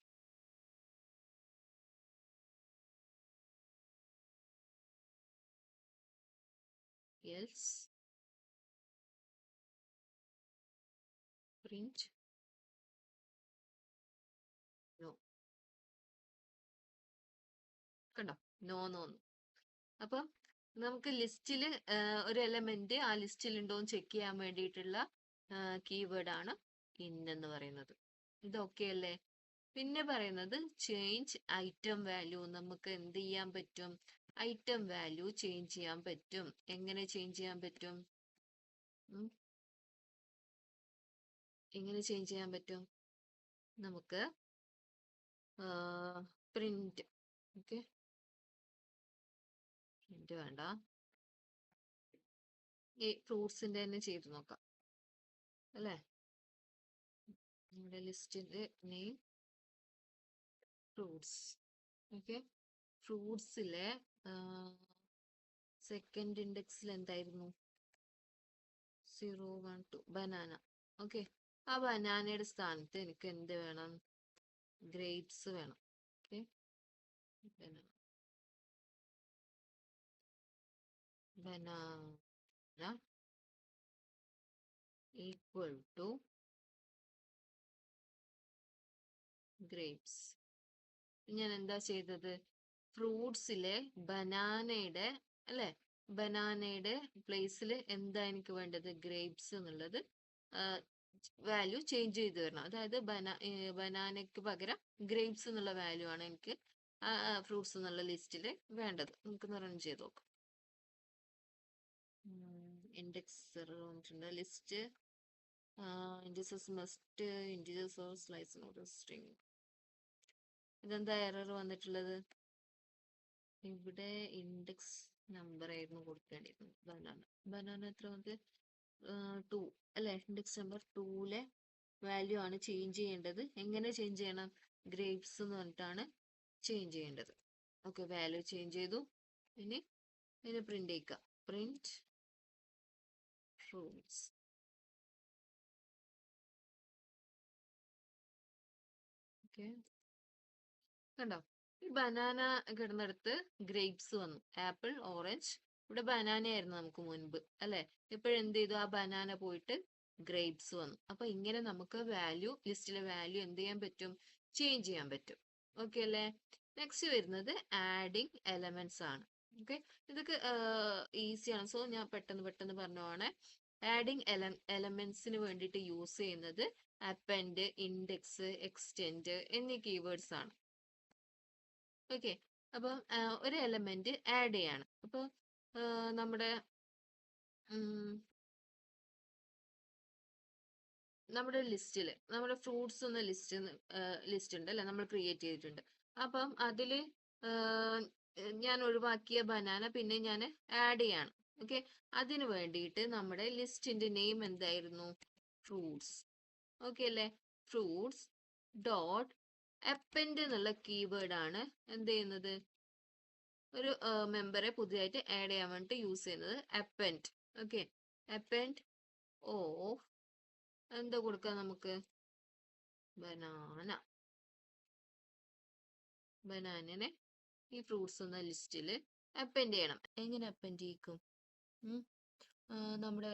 Else print no. കണ്ടോ, നോ നോ. അപ്പം നമുക്ക് ലിസ്റ്റിൽ ഒരു എലമെന്റ് ആ ലിസ്റ്റിൽ ഉണ്ടോ എന്ന് ചെക്ക് ചെയ്യാൻ വേണ്ടിയിട്ടുള്ള കീവേഡ് ആണ് ഇൻ എന്ന് പറയുന്നത്. ഇത് ഓക്കെ അല്ലേ? പിന്നെ പറയുന്നത് ചേഞ്ച് ഐറ്റം വാല്യൂ. നമുക്ക് എന്ത് ചെയ്യാൻ പറ്റും? ഐറ്റം വാല്യൂ ചേഞ്ച് ചെയ്യാൻ പറ്റും. എങ്ങനെ ചേഞ്ച് ചെയ്യാൻ പറ്റും? എങ്ങനെ ചേഞ്ച് ചെയ്യാൻ പറ്റും? നമുക്ക് പ്രിന്റ്, ഓക്കെ, പ്രിന്റ് വേണ്ട, ഈ ഫ്രൂട്ട്സിന്റെ തന്നെ ചെയ്ത് നോക്കാം അല്ലേ. നമ്മുടെ ലിസ്റ്റിന്റെ നെയിം ഫ്രൂട്ട്സ്. ഓക്കെ, ഫ്രൂട്ട്സിലെ സെക്കൻഡ് ഇൻഡെക്സിൽ എന്തായിരുന്നു? 0, 1, 2 ബനാന. ഓക്കെ, ആ ബനാനയുടെ സ്ഥാനത്ത് എനിക്ക് എന്ത് വേണം? ഗ്രേപ്സ് വേണം. Okay, banana equal to grapes. ഞാൻ എന്താ ചെയ്തത്? ഫ്രൂട്ട്സിലെ ബനാനയുടെ അല്ലെ, ബനാനയുടെ പ്ലേസിൽ എന്താ എനിക്ക് വേണ്ടത്? ഗ്രേപ്സ് എന്നുള്ളത് വാല്യൂ ചേഞ്ച് ചെയ്ത് വരണം. അതായത് ബനാനയ്ക്ക് പകരം ഗ്രേപ്സ് എന്നുള്ള വാല്യൂ ആണ് എനിക്ക് ഫ്രൂട്ട്സ് എന്നുള്ള ലിസ്റ്റിൽ വേണ്ടത്. നമുക്ക് റൺ ചെയ്ത് നോക്കാം. ഇൻഡെക്സ് വന്നിട്ടുണ്ട്. List indices must integers or slice not string. ഇതെന്താ എറർ വന്നിട്ടുള്ളത്? ഇവിടെ ഇൻഡെക്സ് നമ്പർ ആയിരുന്നു കൊടുക്കേണ്ടിയിരുന്നത്. ബനാന എത്ര വന്നത്? 2 അല്ലെ. ഇൻഡെക്സ് നമ്പർ 2ലെ വാല്യൂ ആണ് ചേഞ്ച് ചെയ്യേണ്ടത്. എങ്ങനെ ചേഞ്ച് ചെയ്യണം? ഗ്രേപ്സ് എന്ന് പറഞ്ഞിട്ടാണ് ചേഞ്ച് ചെയ്യേണ്ടത്. ഓക്കെ, വാല്യൂ ചേഞ്ച് ചെയ്തു. ഇനി ഇതിന് പ്രിന്റ് ചെയ്യിക്കാം. Print fruits. ഓക്കെ, കണ്ടോ, ഈ ബനാന കിടന്നിടത്ത് ഗ്രേപ്സ് വന്നു. Apple, orange. ഇവിടെ ബനാന ആയിരുന്നു നമുക്ക് മുൻപ് അല്ലെ. ഇപ്പോഴെന്ത് ചെയ്തു? ആ ബനാന പോയിട്ട് ഗ്രേപ്സ് വന്നു. അപ്പൊ ഇങ്ങനെ നമുക്ക് ലിസ്റ്റിലെ വാല്യൂ എന്ത് ചെയ്യാൻ പറ്റും? ചേഞ്ച് ചെയ്യാൻ പറ്റും. ഓക്കെ അല്ലേ? നെക്സ്റ്റ് വരുന്നത് ആഡിങ് എലമെന്റ്സ് ആണ്. ഓക്കെ, ഇതൊക്കെ ഈസിയാണ്. സോ ഞാൻ പെട്ടെന്ന് പറഞ്ഞോണേ. ആഡിങ് എലമെന്റ്സിന് വേണ്ടിയിട്ട് യൂസ് ചെയ്യുന്നത് അപ്പൻഡ്, ഇൻഡെക്സ്, എക്സ്റ്റെൻഡ് എന്നീ കീവേഡ്സ് ആണ്. ഓക്കെ, അപ്പം ഒരു എലമെന്റ് ആഡ് ചെയ്യാണ്. അപ്പോൾ നമ്മുടെ ലിസ്റ്റിൽ നമ്മുടെ ഫ്രൂട്ട്സ് എന്ന ലിസ്റ്റ് ഉണ്ട് അല്ലെ, നമ്മൾ ക്രിയേറ്റ് ചെയ്തിട്ടുണ്ട്. അപ്പം അതിൽ ഞാൻ ഒഴിവാക്കിയ ബനാന പിന്നെ ഞാൻ ആഡ് ചെയ്യാണ്. ഓക്കെ, അതിനു വേണ്ടിയിട്ട് നമ്മുടെ ലിസ്റ്റിന്റെ നെയിം എന്തായിരുന്നു? ഫ്രൂട്ട്സ്. ഓക്കെ അല്ലേ? ഫ്രൂട്ട്സ് ഡോട്ട് അപ്പൻഡ് എന്നുള്ള കീവേഡ് ആണ് എന്ത് ചെയ്യുന്നത്? ഒരു മെമ്പറെ പുതിയതായിട്ട് ആഡ് ചെയ്യാൻ വേണ്ടിയിട്ട് യൂസ് ചെയ്യുന്നത് അപ്പൻഡ്. ഓക്കെ, അപ്പൻഡ് ഓഫ് എന്താ കൊടുക്കുക നമുക്ക്? ബനാന. ബനാനനെ ഈ ഫ്രൂട്ട്സ് എന്ന ലിസ്റ്റിൽ അപ്പൻഡ് ചെയ്യണം. എങ്ങനെ അപ്പൻഡ് ചെയ്യിക്കും? നമ്മുടെ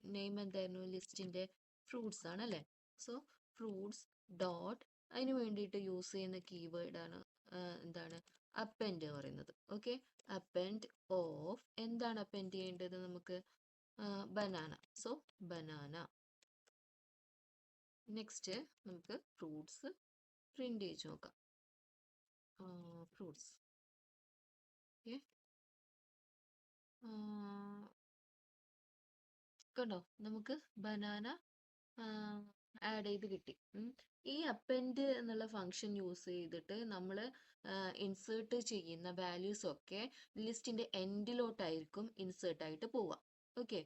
നെയിം എന്തായിരുന്നു? ലിസ്റ്റിന്റെ ഫ്രൂട്ട്സ് ആണല്ലേ. സോ ഫ്രൂട്ട്സ് ഡോട്ട് അതിന് വേണ്ടിയിട്ട് യൂസ് ചെയ്യുന്ന കീവേഡാണ് എന്താണ്? അപ്പൻഡ് പറയുന്നത്. ഓക്കെ, അപ്പൻഡ് ഓഫ് എന്താണ് അപ്പൻഡ് ചെയ്യേണ്ടത് നമുക്ക്? ബനാന. So banana. നെക്സ്റ്റ് നമുക്ക് ഫ്രൂട്ട്സ് പ്രിന്റ് ചെയ്ത് നോക്കാം. ഫ്രൂട്ട്സ്. ഓക്കെ, കണ്ടോ, നമുക്ക് ബനാന ആഡ് ചെയ്ത് കിട്ടി. ഈ അപ്പൻഡ് എന്നുള്ള ഫംഗ്ഷൻ യൂസ് ചെയ്തിട്ട് നമ്മൾ ഇൻസേർട്ട് ചെയ്യുന്ന വാല്യൂസ് ഒക്കെ ലിസ്റ്റിന്റെ എൻഡിലോട്ടായിരിക്കും ഇൻസേർട്ട് ആയിട്ട് പോവുക. ഓക്കെ,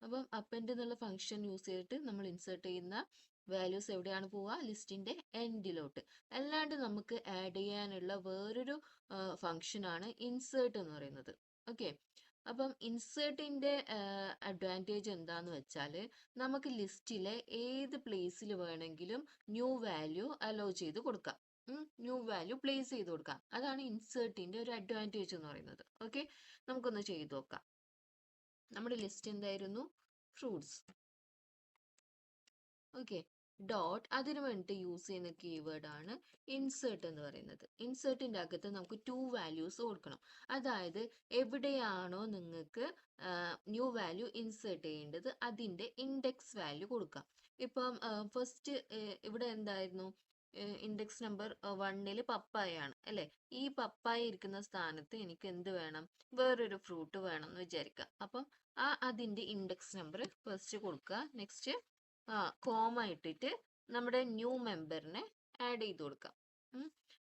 അപ്പം അപ്പൻഡ് എന്നുള്ള ഫംഗ്ഷൻ യൂസ് ചെയ്തിട്ട് നമ്മൾ ഇൻസേർട്ട് ചെയ്യുന്ന വാല്യൂസ് എവിടെയാണ് പോവുക? ലിസ്റ്റിന്റെ എൻഡിലോട്ട്. അല്ലാണ്ട് നമുക്ക് ആഡ് ചെയ്യാനുള്ള വേറൊരു ഫംഗ്ഷനാണ് ഇൻസേർട്ട് എന്ന് പറയുന്നത്. ഓക്കെ, അപ്പം ഇൻസേർട്ടിന്റെ അഡ്വാൻറ്റേജ് എന്താന്ന് വെച്ചാൽ നമുക്ക് ലിസ്റ്റിലെ ഏത് പ്ലേസിൽ വേണമെങ്കിലും ന്യൂ വാല്യൂ അലോ ചെയ്ത് കൊടുക്കാം. ന്യൂ വാല്യൂ പ്ലേസ് ചെയ്ത് കൊടുക്കാം. അതാണ് ഇൻസേർട്ടിന്റെ ഒരു അഡ്വാൻറ്റേജ് എന്ന് പറയുന്നത്. ഓക്കെ, നമുക്കൊന്ന് ചെയ്ത് നോക്കാം. നമ്മുടെ ലിസ്റ്റ് എന്തായിരുന്നു? ഫ്രൂട്ട്സ്. ഓക്കെ, ഡോട്ട് അതിന് വേണ്ടിയിട്ട് യൂസ് ചെയ്യുന്ന കീവേഡ് ആണ് ഇൻസേർട്ട് എന്ന് പറയുന്നത്. ഇൻസേർട്ടിന്റെ അകത്ത് നമുക്ക് 2 വാല്യൂസ് കൊടുക്കണം. അതായത് എവിടെയാണോ നിങ്ങൾക്ക് ന്യൂ വാല്യൂ ഇൻസേർട്ട് ചെയ്യേണ്ടത് അതിന്റെ ഇൻഡെക്സ് വാല്യൂ കൊടുക്കാം. ഇപ്പം ഫസ്റ്റ് ഇവിടെ എന്തായിരുന്നു? ഇൻഡെക്സ് നമ്പർ 1 പപ്പായാണ് അല്ലെ. ഈ പപ്പായ ഇരിക്കുന്ന സ്ഥാനത്ത് എനിക്ക് എന്ത് വേണം? വേറൊരു ഫ്രൂട്ട് വേണം എന്ന് വിചാരിക്കാം. അപ്പം അതിന്റെ ഇൻഡെക്സ് നമ്പർ ഫസ്റ്റ് കൊടുക്കുക. നെക്സ്റ്റ് കോമ ഇട്ടിട്ട് നമ്മുടെ ന്യൂ മെമ്പറിനെ ആഡ് ചെയ്ത് കൊടുക്കാം.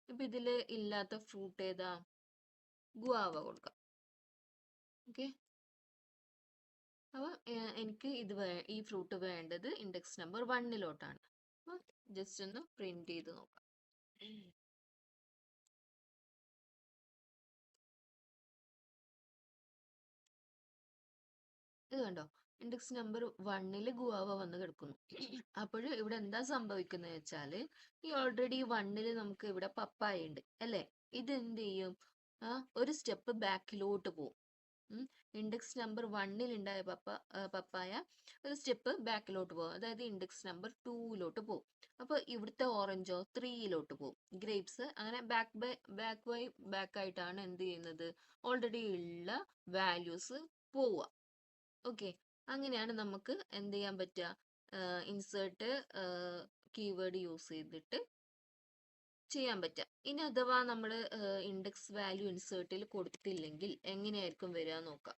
ഇപ്പൊ ഇതില് ഇല്ലാത്ത ഫ്രൂട്ട് ഏതാ? ഗുവാവ കൊടുക്കാം. ഓക്കെ, അപ്പൊ എനിക്ക് ഈ ഫ്രൂട്ട് വേണ്ടത് ഇൻഡെക്സ് നമ്പർ 1 അപ്പൊ ജസ്റ്റ് ഒന്ന് പ്രിന്റ് ചെയ്ത് നോക്കാം. ഇത് കണ്ടോ, ഇൻഡെക്സ് നമ്പർ 1 ഗുവാവ വന്ന് കിടക്കുന്നു. അപ്പോൾ ഇവിടെ എന്താ സംഭവിക്കുന്നത് വെച്ചാല് ഈ ഓൾറെഡി 1 നമുക്ക് ഇവിടെ പപ്പായ ഉണ്ട് അല്ലെ. ഇത് എന്ത് ചെയ്യും? ഒരു സ്റ്റെപ്പ് ബാക്കിലോട്ട് പോകും. ഇൻഡെക്സ് നമ്പർ 1 ഉണ്ടായ പപ്പായ ഒരു സ്റ്റെപ്പ് ബാക്കിലോട്ട് പോകും. അതായത് ഇൻഡെക്സ് നമ്പർ 2 പോകും. അപ്പൊ ഇവിടുത്തെ ഓറഞ്ചോ 3 പോകും. ഗ്രേപ്സ് അങ്ങനെ ബാക്ക് ആയിട്ടാണ് എന്ത് ചെയ്യുന്നത്? ഓൾറെഡി ഉള്ള വാല്യൂസ് പോവുക. ഓക്കെ, അങ്ങനെയാണ് നമുക്ക് എന്ത് ചെയ്യാൻ പറ്റുക? ഇൻസേർട്ട് കീവേഡ് യൂസ് ചെയ്തിട്ട് ചെയ്യാൻ പറ്റുക. ഇനി അഥവാ നമ്മൾ ഇൻഡെക്സ് വാല്യൂ ഇൻസേർട്ടിൽ കൊടുത്തില്ലെങ്കിൽ എങ്ങനെയായിരിക്കും വരിക നോക്കാം.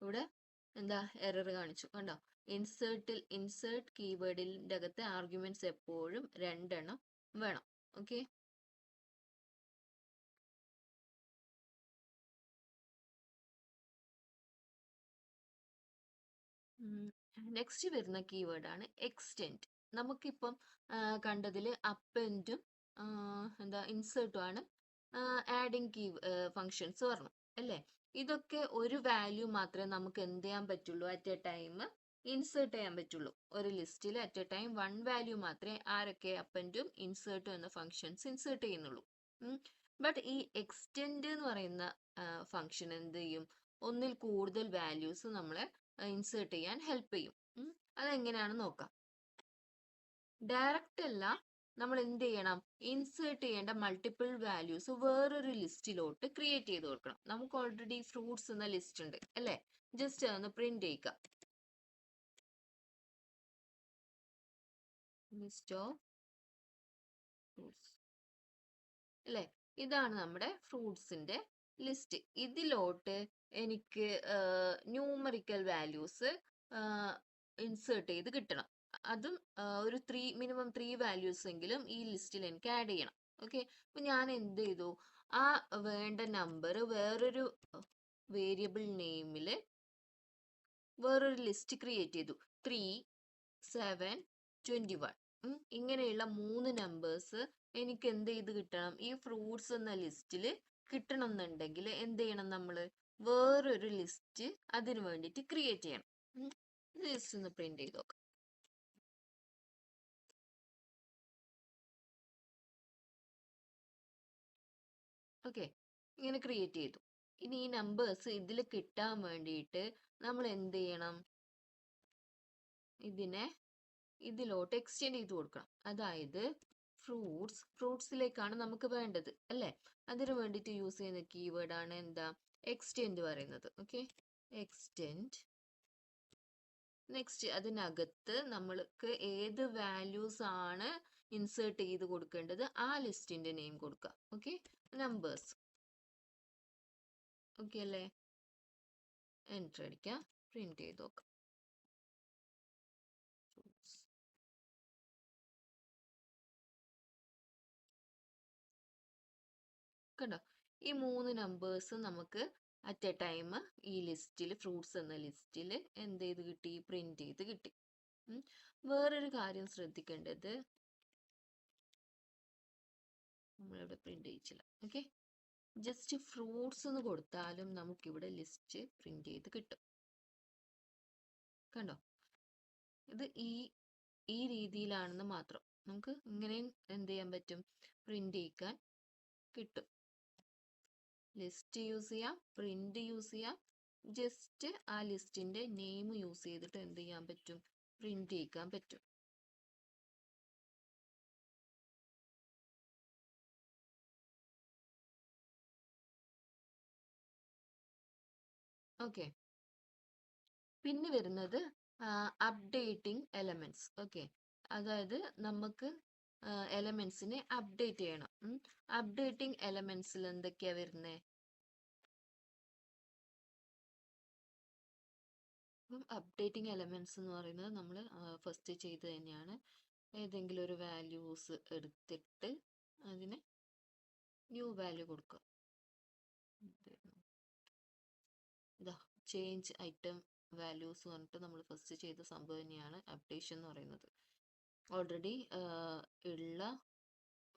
ഇവിടെ എന്താ എറർ കാണിച്ചു കണ്ടോ? ഇൻസേർട്ട് കീവേഡിന്റെ അകത്ത് ആർഗ്യുമെന്റ്സ് എപ്പോഴും 2 എണ്ണം വേണം. ഓക്കെ, നെക്സ്റ്റ് വരുന്ന കീവേഡ് ആണ് എക്സ്റ്റെൻഡ്. നമുക്കിപ്പം കണ്ടതിൽ അപ്പൻഡും എന്താ ഇൻസേർട്ടും ആണ് ആഡിങ് ഫങ്ഷൻസ് പറഞ്ഞു അല്ലേ. ഇതൊക്കെ ഒരു വാല്യൂ മാത്രമേ നമുക്ക് എന്ത് ചെയ്യാൻ പറ്റുള്ളൂ? അറ്റ് എ ടൈം ഇൻസേർട്ട് ചെയ്യാൻ പറ്റുള്ളൂ. ഒരു ലിസ്റ്റിൽ അറ്റ് എ ടൈം 1 വാല്യൂ മാത്രമേ ആരൊക്കെ അപ്പൻഡും ഇൻസേർട്ടും എന്ന ഫങ്ഷൻസ് ഇൻസേർട്ട് ചെയ്യുന്നുള്ളൂ. ബട്ട് ഈ എക്സ്റ്റെൻഡ് എന്ന് പറയുന്ന ഫങ്ഷൻ എന്ത് ചെയ്യും? ഒന്നിൽ കൂടുതൽ വാല്യൂസ് നമ്മളെ ഇൻസേർട്ട് ചെയ്യാൻ ഹെൽപ്പ് ചെയ്യും. അതെങ്ങനെയാണെന്ന് നോക്കാം. ഡയറക്റ്റ് അല്ല, നമ്മൾ എന്ത് ചെയ്യണം? ഇൻസേർട്ട് ചെയ്യേണ്ട മൾട്ടിപ്പിൾ വാല്യൂസ് വേറൊരു ലിസ്റ്റിലോട്ട് ക്രിയേറ്റ് ചെയ്ത് കൊടുക്കണം. നമുക്ക് ഓൾറെഡി ഫ്രൂട്ട്സ് എന്ന ലിസ്റ്റ് ഉണ്ട് അല്ലേ. ജസ്റ്റ് ഒന്ന് പ്രിന്റ് ചെയ്യുക. ലിസ്റ്റ് ഓഫ് ഫ്രൂട്ട്സ് അല്ലേ. ഇതാണ് നമ്മുടെ ഫ്രൂട്ട്സിന്റെ ലിസ്റ്റ്. ഇതിലോട്ട് എനിക്ക് ന്യൂമറിക്കൽ വാല്യൂസ് ഇൻസേർട്ട് ചെയ്ത് കിട്ടണം. അതും ഒരു മിനിമം 3 വാല്യൂസ് എങ്കിലും ഈ ലിസ്റ്റിൽ എനിക്ക് ആഡ് ചെയ്യണം. ഓക്കെ, അപ്പൊ ഞാൻ എന്ത് ചെയ്തു? ആ വേണ്ട നമ്പർ വേറൊരു വേരിയബിൾ നെയിമില് വേറൊരു ലിസ്റ്റ് ക്രിയേറ്റ് ചെയ്തു. 3, 7, 21 ഇങ്ങനെയുള്ള 3 നമ്പേഴ്സ് എനിക്ക് എന്ത് ചെയ്ത് കിട്ടണം? ഈ ഫ്രൂട്ട്സ് എന്ന ലിസ്റ്റിൽ കിട്ടണം എന്നുണ്ടെങ്കിൽ എന്ത് ചെയ്യണം? നമ്മൾ വേറൊരു ലിസ്റ്റ് അതിന് വേണ്ടിയിട്ട് ക്രിയേറ്റ് ചെയ്യണം. ഇത് ജസ്റ്റ് ഒന്ന് പ്രിന്റ് ചെയ്ത് നോക്കാം. ഓക്കെ, ഇങ്ങനെ ക്രിയേറ്റ് ചെയ്തു. ഇനി ഈ നമ്പേഴ്സ് ഇതിൽ കിട്ടാൻ വേണ്ടിയിട്ട് നമ്മൾ എന്ത് ചെയ്യണം? ഇതിനെ ഇതിലോട്ട് എക്സ്റ്റെൻഡ് ചെയ്ത് കൊടുക്കണം. അതായത് ഫ്രൂട്ട്സിലേക്കാണ് നമുക്ക് വേണ്ടത് അല്ലേ? അതിന് വേണ്ടിയിട്ട് യൂസ് ചെയ്യുന്ന കീവേഡ് ആണ് എന്താ? എക്സ്റ്റെൻഡ് പറയുന്നത്. Okay, extend. നെക്സ്റ്റ് അതിനകത്ത് നമ്മൾക്ക് ഏത് വാല്യൂസ് ആണ് ഇൻസേർട്ട് ചെയ്ത് കൊടുക്കേണ്ടത് ആ ലിസ്റ്റിന്റെ നെയിം കൊടുക്കുക. Okay, numbers. ഓക്കെ അല്ലേ? എൻ്റർ അടിക്കാം, പ്രിന്റ് ചെയ്ത് നോക്കാം. കണ്ടോ, ഈ 3 നമ്പേഴ്സ് നമുക്ക് അറ്റ് എ ടൈം ഈ ലിസ്റ്റിൽ, ഫ്രൂട്ട്സ് എന്ന ലിസ്റ്റിൽ എന്ത് ചെയ്ത് കിട്ടി? പ്രിന്റ് ചെയ്ത് കിട്ടി. വേറൊരു കാര്യം ശ്രദ്ധിക്കേണ്ടത്, നമ്മളിവിടെ പ്രിന്റ് ചെയ്യിച്ചില്ല. ഓക്കെ, ജസ്റ്റ് ഫ്രൂട്ട്സ് എന്ന് കൊടുത്താലും നമുക്കിവിടെ ലിസ്റ്റ് പ്രിന്റ് ചെയ്ത് കിട്ടും. കണ്ടോ, ഇത് ഈ രീതിയിലാണെന്ന് മാത്രം. നമുക്ക് ഇങ്ങനെയും എന്ത് ചെയ്യാൻ പറ്റും? പ്രിന്റ് ചെയ്യിക്കാൻ കിട്ടും. ലിസ്റ്റ് യൂസ് ചെയ്യാം, പ്രിന്റ് യൂസ് ചെയ്യാം, ജസ്റ്റ് ആ ലിസ്റ്റിന്റെ നെയിം യൂസ് ചെയ്തിട്ട് എന്ത് ചെയ്യാൻ പറ്റും? പ്രിന്റ് ചെയ്യിക്കാൻ പറ്റും. ഓക്കെ, പിന്നെ വരുന്നത് അപ്ഡേറ്റിംഗ് എലമെന്റ്സ്. ഓക്കെ, അതായത് നമുക്ക് എലമെന്റ്സിനെ അപ്ഡേറ്റ് ചെയ്യണം. അപ്ഡേറ്റിംഗ് എലമെന്റ്സിൽ എന്തൊക്കെയാ വരുന്നത്? അപ്പം അപ്ഡേറ്റിംഗ് എലമെന്റ്സ് എന്ന് പറയുന്നത് നമ്മൾ ഫസ്റ്റ് ചെയ്ത് തന്നെയാണ്. ഏതെങ്കിലും ഒരു വാല്യൂസ് എടുത്തിട്ട് അതിന് ന്യൂ വാല്യൂ കൊടുക്കുക. ഇതാ ചേഞ്ച് ഐറ്റം വാല്യൂസ് പറഞ്ഞിട്ട് നമ്മൾ ഫസ്റ്റ് ചെയ്ത സംഭവം തന്നെയാണ് അപ്ഡേഷൻ എന്ന് പറയുന്നത്. ഓൾറെഡി ഉള്ള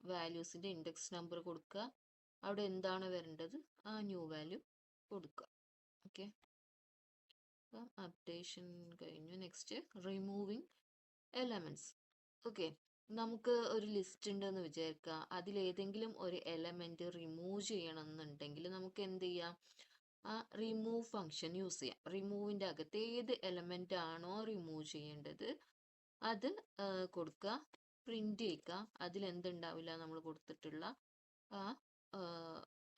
വാല്യൂസിന്റെ ഇൻഡെക്സ് നമ്പർ കൊടുക്കുക, അവിടെ എന്താണ് വരേണ്ടത് ആ ന്യൂ വാല്യൂ കൊടുക്കുക. ഓക്കെ, അപ്പം അപ്ഡേഷൻ കഴിഞ്ഞു. Next removing elements. ഓക്കെ, നമുക്ക് ഒരു ലിസ്റ്റ് ഉണ്ടെന്ന് വിചാരിക്കുക, അതിലേതെങ്കിലും ഒരു എലമെന്റ് റിമൂവ് ചെയ്യണം എന്നുണ്ടെങ്കിൽ നമുക്ക് എന്ത് ചെയ്യാം? ആ റിമൂവ് ഫംഗ്ഷൻ യൂസ് ചെയ്യാം. റിമൂവിന്റെ അകത്ത് ഏത് എലമെന്റ് ആണോ റിമൂവ് ചെയ്യേണ്ടത് അത് കൊടുക്കുക, പ്രിന്റ് ചെയ്യിക്കുക. അതിൽ എന്തുണ്ടാവില്ല? നമ്മൾ കൊടുത്തിട്ടുള്ള ആ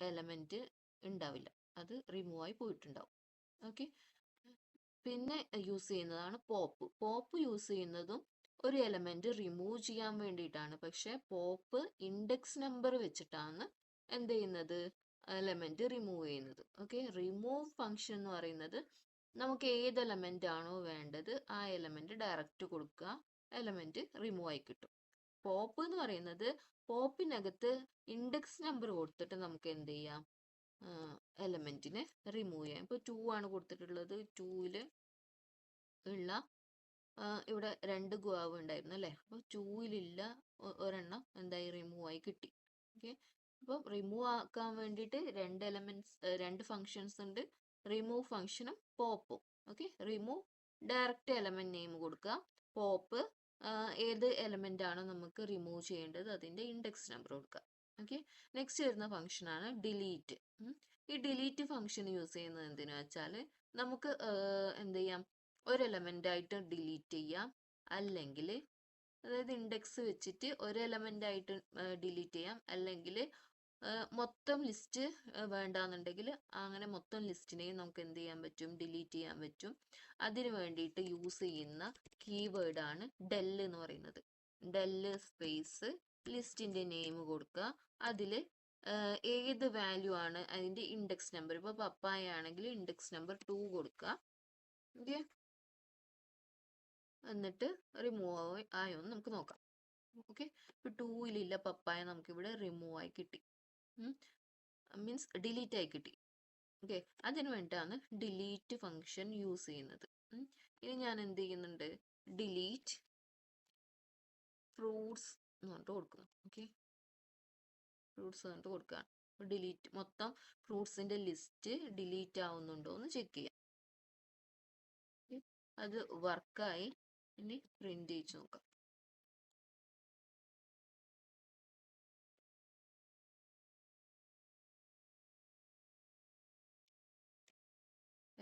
എലമെന്റ് ഉണ്ടാവില്ല, അത് റിമൂവ് ആയി പോയിട്ടുണ്ടാവും. ഓക്കെ, പിന്നെ യൂസ് ചെയ്യുന്നതാണ് പോപ്പ്. പോപ്പ് യൂസ് ചെയ്യുന്നതും ഒരു എലമെന്റ് റിമൂവ് ചെയ്യാൻ വേണ്ടിയിട്ടാണ്. പക്ഷെ പോപ്പ് ഇൻഡെക്സ് നമ്പർ വെച്ചിട്ടാണ് എന്ത് ചെയ്യുന്നത്? എലമെന്റ് റിമൂവ് ചെയ്യുന്നത്. ഓക്കെ, റിമൂവ് ഫംഗ്ഷൻ എന്ന് പറയുന്നത് നമുക്ക് ഏത് എലമെന്റ് ആണോ വേണ്ടത് ആ എലമെന്റ് ഡയറക്റ്റ് കൊടുക്കുക, എലമെന്റ് റിമൂവ് ആയി കിട്ടും. പോപ്പ് എന്ന് പറയുന്നത് പോപ്പിനകത്ത് ഇൻഡെക്സ് നമ്പർ കൊടുത്തിട്ട് നമുക്ക് എന്ത് ചെയ്യാം? എലമെന്റിനെ റിമൂവ് ചെയ്യാം. ഇപ്പോൾ 2 ആണ് കൊടുത്തിട്ടുള്ളത്. 2ൽ ഉള്ള ഇവിടെ 2 ഗുവാവ് ഉണ്ടായിരുന്നു അല്ലേ? അപ്പോൾ 2ലില്ല ഒരെണ്ണം എന്തായി? റിമൂവ് ആയി കിട്ടി. ഓക്കെ, അപ്പോൾ റിമൂവ് ആക്കാൻ വേണ്ടിയിട്ട് രണ്ട് ഫങ്ഷൻസ് ഉണ്ട്, റിമൂവ് ഫംഗ്ഷനും പോപ്പും. Okay, remove direct element name കൊടുക്കുക, പോപ്പ് ഏത് എലമെന്റ് ആണോ നമുക്ക് റിമൂവ് ചെയ്യേണ്ടത് അതിന്റെ ഇൻഡെക്സ് നമ്പർ കൊടുക്കുക. ഓക്കെ, നെക്സ്റ്റ് വരുന്ന ഫംഗ്ഷനാണ് ഡിലീറ്റ്. ഈ ഡിലീറ്റ് ഫംഗ്ഷൻ യൂസ് ചെയ്യുന്നത് എന്തിനാ വെച്ചാൽ നമുക്ക് എന്ത് ചെയ്യാം? ഒരു എലമെന്റ് ആയിട്ട് ഡിലീറ്റ് ചെയ്യാം, അല്ലെങ്കിൽ അതായത് ഇൻഡെക്സ് വെച്ചിട്ട് ഒരു എലമെന്റ് ആയിട്ട് ഡിലീറ്റ് ചെയ്യാം, അല്ലെങ്കിൽ മൊത്തം ലിസ്റ്റ് വേണ്ടാന്നുണ്ടെങ്കിൽ അങ്ങനെ മൊത്തം ലിസ്റ്റിനെയും നമുക്ക് എന്ത് ചെയ്യാൻ പറ്റും? ഡിലീറ്റ് ചെയ്യാൻ പറ്റും. അതിന് വേണ്ടിയിട്ട് യൂസ് ചെയ്യുന്ന കീവേഡ് ആണ് ഡെൽ എന്ന് പറയുന്നത്. ഡെല്ല് സ്പേസ് ലിസ്റ്റിന്റെ നെയിം കൊടുക്കുക, അതിൽ ഏത് വാല്യൂ ആണ് അതിന്റെ ഇൻഡെക്സ് നമ്പർ. ഇപ്പോൾ പപ്പായ ആണെങ്കിൽ ഇൻഡെക്സ് നമ്പർ 2 കൊടുക്കുക. ഓക്കെ, എന്നിട്ട് റിമൂവ് ആയോ എന്ന് നമുക്ക് നോക്കാം. ഓക്കെ, ഇപ്പോൾ 2ലില്ല പപ്പായ, നമുക്കിവിടെ റിമൂവ് ആയി കിട്ടി, മീൻസ് ഡിലീറ്റ് ആയി കിട്ടി. ഓക്കെ, അതിന് വേണ്ടിയിട്ടാണ് ഡിലീറ്റ് ഫംഗ്ഷൻ യൂസ് ചെയ്യുന്നത്. ഇനി ഞാൻ എന്ത് ചെയ്യുന്നുണ്ട്? ഡിലീറ്റ് ഫ്രൂട്ട്സ് എന്ന് പറഞ്ഞിട്ട് കൊടുക്കുന്നു. ഓക്കെ, ഫ്രൂട്ട്സ് പറഞ്ഞിട്ട് കൊടുക്കുകയാണ്. ഡിലീറ്റ് മൊത്തം ഫ്രൂട്ട്സിന്റെ ലിസ്റ്റ് ഡിലീറ്റ് ആവുന്നുണ്ടോ എന്ന് ചെക്ക് ചെയ്യാം. അത് വർക്കായി. ഇനി പ്രിന്റ് ചെയ്ത് നോക്കാം.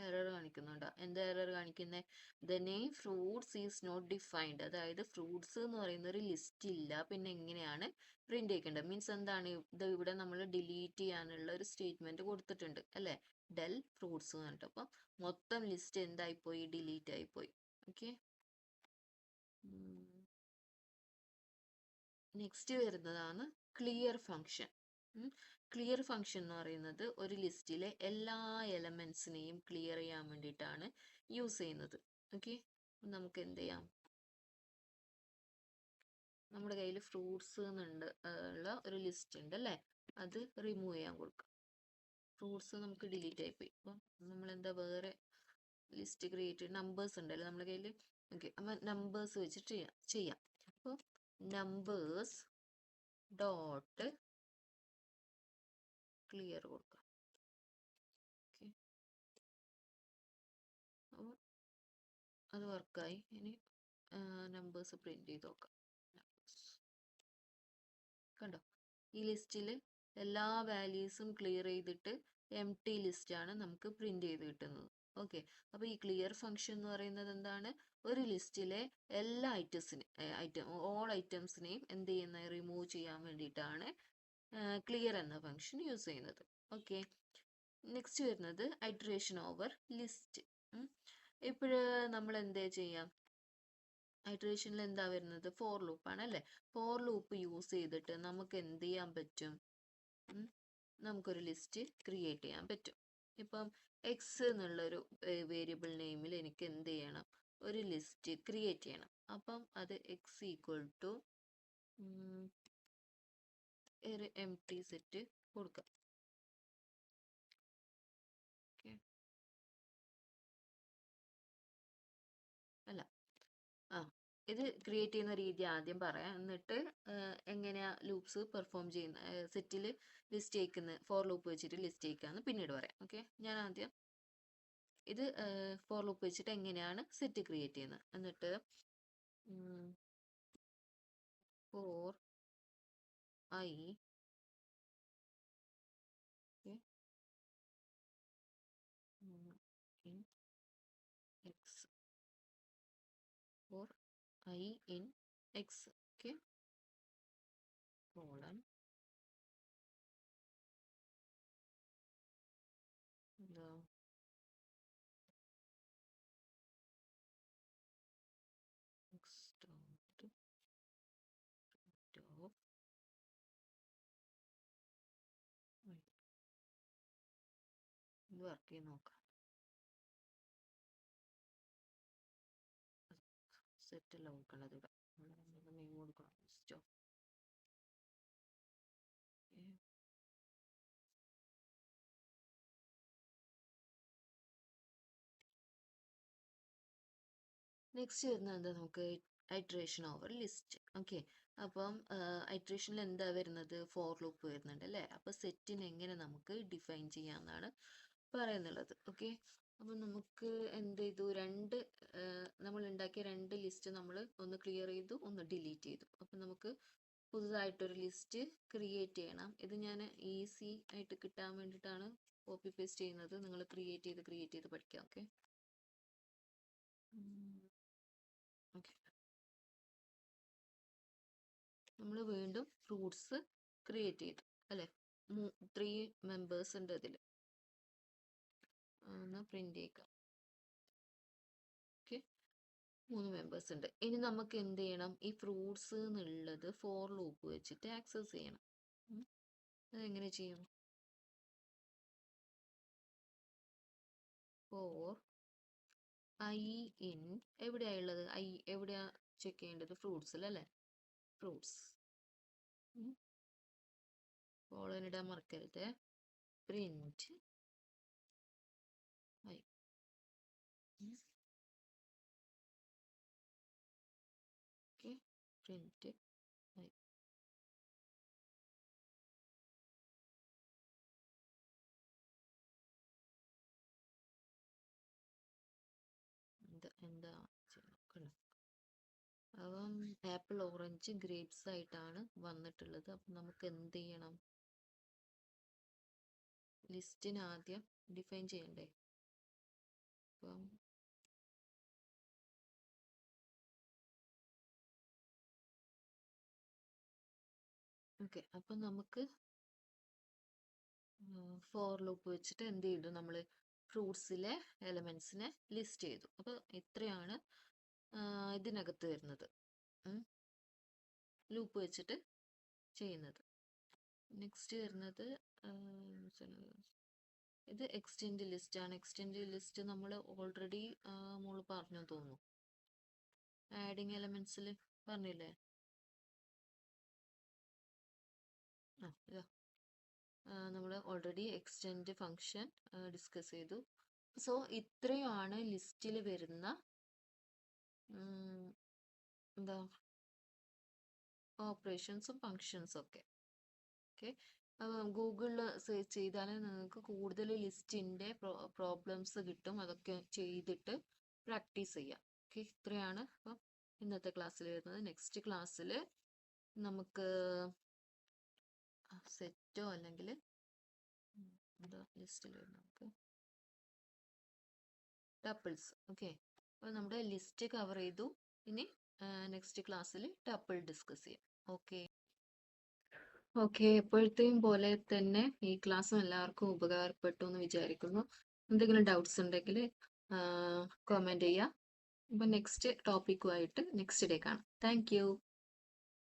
എറർ കാണിക്കുന്നുണ്ടോ? എന്താ എറർ കാണിക്കുന്നത്? The name fruits is not defined. അതായത് ഫ്രൂട്ട്സ് എന്ന് പറയുന്ന ഒരു ലിസ്റ്റ് ഇല്ല. പിന്നെ എങ്ങനെയാണ് പ്രിന്റ് ചെയ്യേണ്ടത്? മീൻസ് എന്താണ്? ഇത് ഇവിടെ നമ്മൾ ഡിലീറ്റ് ചെയ്യാനുള്ള ഒരു സ്റ്റേറ്റ്മെന്റ് കൊടുത്തിട്ടുണ്ട് അല്ലേ? ഡെൽ ഫ്രൂട്ട്സ് എന്ന് പറഞ്ഞിട്ട്. അപ്പം മൊത്തം ലിസ്റ്റ് എന്തായിപ്പോയി? ഡിലീറ്റ് ആയിപ്പോയി. ഓക്കെ. നെക്സ്റ്റ് വരുന്നതാണ് ക്ലിയർ ഫംഗ്ഷൻ. ക്ലിയർ ഫംഗ്ഷൻ എന്ന് പറയുന്നത് ഒരു ലിസ്റ്റിലെ എല്ലാ എലമെന്റ്സിനെയും ക്ലിയർ ചെയ്യാൻ വേണ്ടിയിട്ടാണ് യൂസ് ചെയ്യുന്നത്. ഓക്കെ. നമുക്ക് എന്ത് ചെയ്യാം? നമ്മുടെ കയ്യിൽ ഫ്രൂട്ട്സ് എന്നുണ്ട് ഉള്ള ഒരു ലിസ്റ്റ് ഉണ്ട് അല്ലേ? അത് റിമൂവ് ചെയ്യാൻ കൊടുക്കാം. ഫ്രൂട്ട്സ് നമുക്ക് ഡിലീറ്റ് ആയിപ്പോയി. അപ്പം നമ്മൾ എന്താ വേറെ ലിസ്റ്റ് ക്രിയേറ്റ് ചെയ്ത് നമ്പേഴ്സ് ഉണ്ടല്ലോ നമ്മുടെ കയ്യിൽ. ഓക്കെ. അപ്പം നമ്പേഴ്സ് വെച്ചിട്ട് ചെയ്യാം. അപ്പോൾ നമ്പേഴ്സ് ഡോട്ട് ക്ലിയർ കൊടുക്കാം. ഓക്കെ. അപ്പോൾ അത് വർക്കായി. ഇനി നമ്പേഴ്സ് പ്രിന്റ് ചെയ്ത് നോക്കാം. കണ്ടോ? ഈ ലിസ്റ്റിൽ എല്ലാ വാല്യൂസും ക്ലിയർ ചെയ്തിട്ട് എം ടി ലിസ്റ്റാണ് നമുക്ക് പ്രിന്റ് ചെയ്ത് കിട്ടുന്നത്. ഓക്കെ. അപ്പോൾ ഈ ക്ലിയർ ഫംഗ്ഷൻ എന്ന് പറയുന്നത് എന്താണ്? ഒരു ലിസ്റ്റിലെ എല്ലാ ഓൾ ഐറ്റംസിനെയും എന്ത് ചെയ്യുന്ന റിമൂവ് ചെയ്യാൻ വേണ്ടിയിട്ടാണ് ക്ലിയർ എന്ന ഫംഗ്ഷൻ യൂസ് ചെയ്യുന്നത്. ഓക്കെ. നെക്സ്റ്റ് വരുന്നത് ഐട്രേഷൻ ഓവർ ലിസ്റ്റ്. ഇപ്പോഴ് നമ്മൾ എന്താ ചെയ്യാം? ഐട്രേഷനിൽ എന്താ വരുന്നത്? ഫോർ ലൂപ്പാണ് അല്ലേ? ഫോർ ലൂപ്പ് യൂസ് ചെയ്തിട്ട് നമുക്ക് എന്ത് ചെയ്യാൻ പറ്റും? നമുക്കൊരു ലിസ്റ്റ് ക്രിയേറ്റ് ചെയ്യാൻ പറ്റും. ഇപ്പം എക്സ് എന്നുള്ളൊരു വേരിയബിൾ നെയിമിൽ എനിക്ക് എന്ത് ചെയ്യണം? ഒരു ലിസ്റ്റ് ക്രിയേറ്റ് ചെയ്യണം. അപ്പം അത് എക്സ് ഈക്വൽ ടു ഒരു എം ടി സെറ്റ് കൊടുക്കാം. ഓക്കെ. അല്ല, ഇത് ക്രിയേറ്റ് ചെയ്യുന്ന രീതി ആദ്യം പറയാം. എന്നിട്ട് എങ്ങനെയാ ലൂപ്സ് പെർഫോം ചെയ്യുന്ന സെറ്റിൽ ലിസ്റ്റ് ചെയ്യിക്കുന്ന ഫോർ ലൂപ്പ് വെച്ചിട്ട് ലിസ്റ്റ് ചെയ്യിക്കാന്ന് പിന്നീട് പറയാം. ഓക്കെ. ഞാൻ ആദ്യം ഇത് ഫോർ ലൂപ്പ് വെച്ചിട്ട് എങ്ങനെയാണ് സെറ്റ് ക്രിയേറ്റ് ചെയ്യുന്നത്. എന്നിട്ട് for i in x, for i in x. Okay. Colon x dot of ഇത് വർക്ക് ചെയ്ത് നോക്കാം. സെറ്റ് അല്ല കൊടുക്കേണ്ടത് ഇവിടെ. നെയിം കൊടുക്കണം. സ്റ്റോപ്പ്. നെക്സ്റ്റ് വരുന്നത് എന്താ? നമുക്ക് ഐട്രേഷൻ ഓവർ ലിസ്റ്റ്. ഓക്കെ. അപ്പം ഐട്രേഷനിൽ എന്താ വരുന്നത്? ഫോർ ലൂപ്പ് വരുന്നുണ്ട് അല്ലേ? അപ്പോൾ സെറ്റിന് എങ്ങനെ നമുക്ക് ഡിഫൈൻ ചെയ്യാമെന്നാണ് പറയുന്നുള്ളത്. ഓക്കെ. അപ്പം നമുക്ക് എന്ത് ചെയ്തു? നമ്മൾ ഉണ്ടാക്കിയ രണ്ട് ലിസ്റ്റ് നമ്മൾ ഒന്ന് ക്ലിയർ ചെയ്തു, ഒന്ന് ഡിലീറ്റ് ചെയ്തു. അപ്പം നമുക്ക് പുതുതായിട്ടൊരു ലിസ്റ്റ് ക്രിയേറ്റ് ചെയ്യണം. ഇത് ഞാൻ ഈസി ആയിട്ട് കിട്ടാൻ വേണ്ടിയിട്ടാണ് കോപ്പി പേസ്റ്റ് ചെയ്യുന്നത്. നിങ്ങൾ ക്രിയേറ്റ് ചെയ്ത് പഠിക്കാം. ഓക്കെ. ഓക്കെ. നമ്മൾ വീണ്ടും ഫ്രൂട്ട്സ് ക്രിയേറ്റ് ചെയ്തു അല്ലേ? 3 മെമ്പേഴ്സ് ഉണ്ട് അതിൽ. ഒന്ന് പ്രിന്റ് ചെയ്യുക. ഓക്കെ. 3 മെമ്പേഴ്സ് ഉണ്ട്. ഇനി നമുക്ക് എന്ത് ചെയ്യണം? ഈ ഫ്രൂട്ട്സ് എന്നുള്ളത് ഫോർ ലൂപ്പ് വെച്ചിട്ട് ആക്സസ് ചെയ്യണം. അതെങ്ങനെ ചെയ്യും? ഫോർ ഐ ഇൻ എവിടെയായുള്ളത്? എവിടെയാ ചെക്ക് ചെയ്യേണ്ടത്? ഫ്രൂട്ട്സിൽ അല്ലേ? ഫ്രൂട്ട്സ്. കോളൻ ഇടാൻ മറക്കരുത്. Print i. Okay. Print i. എന്താ അപ്പം ആപ്പിൾ, ഓറഞ്ച്, ഗ്രേപ്സ് ആയിട്ടാണ് വന്നിട്ടുള്ളത്. അപ്പം നമുക്ക് എന്ത് ചെയ്യണം? ലിസ്റ്റിന് ആദ്യം ഡിഫൈൻ ചെയ്യണ്ടേ? അപ്പം ഓക്കെ, അപ്പം നമുക്ക് ഫോർ ലൂപ്പ് വെച്ചിട്ട് എന്ത് ചെയ്തു? നമ്മൾ ഫ്രൂട്ട്സിലെ എലമെന്റ്സിനെ ലിസ്റ്റ് ചെയ്തു. അപ്പോൾ ഇത്രയാണ് ഇതിനകത്ത് വരുന്നത്, ലൂപ്പ് വെച്ചിട്ട് ചെയ്യുന്നത്. നെക്സ്റ്റ് വരുന്നത് ഇത് എക്സ്റ്റെൻഡ് ലിസ്റ്റ് ആണ്. എക്സ്റ്റെൻഡ് ലിസ്റ്റ് നമ്മൾ ഓൾറെഡി മോള് പറഞ്ഞു തോന്നുന്നു, ആഡിങ് എലമെന്റ്സിൽ പറഞ്ഞില്ലേ? ഇതാ നമ്മൾ ഓൾറെഡി എക്സ്റ്റെൻഡ് ഫങ്ഷൻ ഡിസ്കസ് ചെയ്തു. സോ ഇത്രയാണ് ലിസ്റ്റിൽ വരുന്ന എന്താ ഓപ്പറേഷൻസും ഫങ്ഷൻസും ഒക്കെ. ഓക്കെ, ഗൂഗിളിൽ സെർച്ച് ചെയ്താൽ നിങ്ങൾക്ക് കൂടുതൽ ലിസ്റ്റിൻ്റെ പ്രോബ്ലംസ് കിട്ടും. അതൊക്കെ ചെയ്തിട്ട് പ്രാക്ടീസ് ചെയ്യാം. ഓക്കെ, ഇത്രയാണ് അപ്പം ഇന്നത്തെ ക്ലാസ്സിൽ വരുന്നത്. നെക്സ്റ്റ് ക്ലാസ്സിൽ നമുക്ക് സെറ്റോ അല്ലെങ്കിൽ എന്താ ലിസ്റ്റിൽ നമുക്ക് ടപ്പിൾസ്. ഓക്കെ, അപ്പോൾ നമ്മുടെ ലിസ്റ്റ് കവർ ചെയ്തു. ഇനി നെക്സ്റ്റ് ക്ലാസ്സിൽ ടപ്പിൾ ഡിസ്കസ് ചെയ്യാം. ഓക്കെ ഓക്കെ, എപ്പോഴത്തെയും പോലെ തന്നെ ഈ ക്ലാസ്സും എല്ലാവർക്കും ഉപകാരപ്പെട്ടു എന്ന് വിചാരിക്കുന്നു. എന്തെങ്കിലും ഡൗട്ട്സ് ഉണ്ടെങ്കിൽ കമൻറ്റ് ചെയ്യുക. അപ്പം നെക്സ്റ്റ് ടോപ്പിക്കുമായിട്ട് നെക്സ്റ്റ് ഡേ കാണാം. Thank you.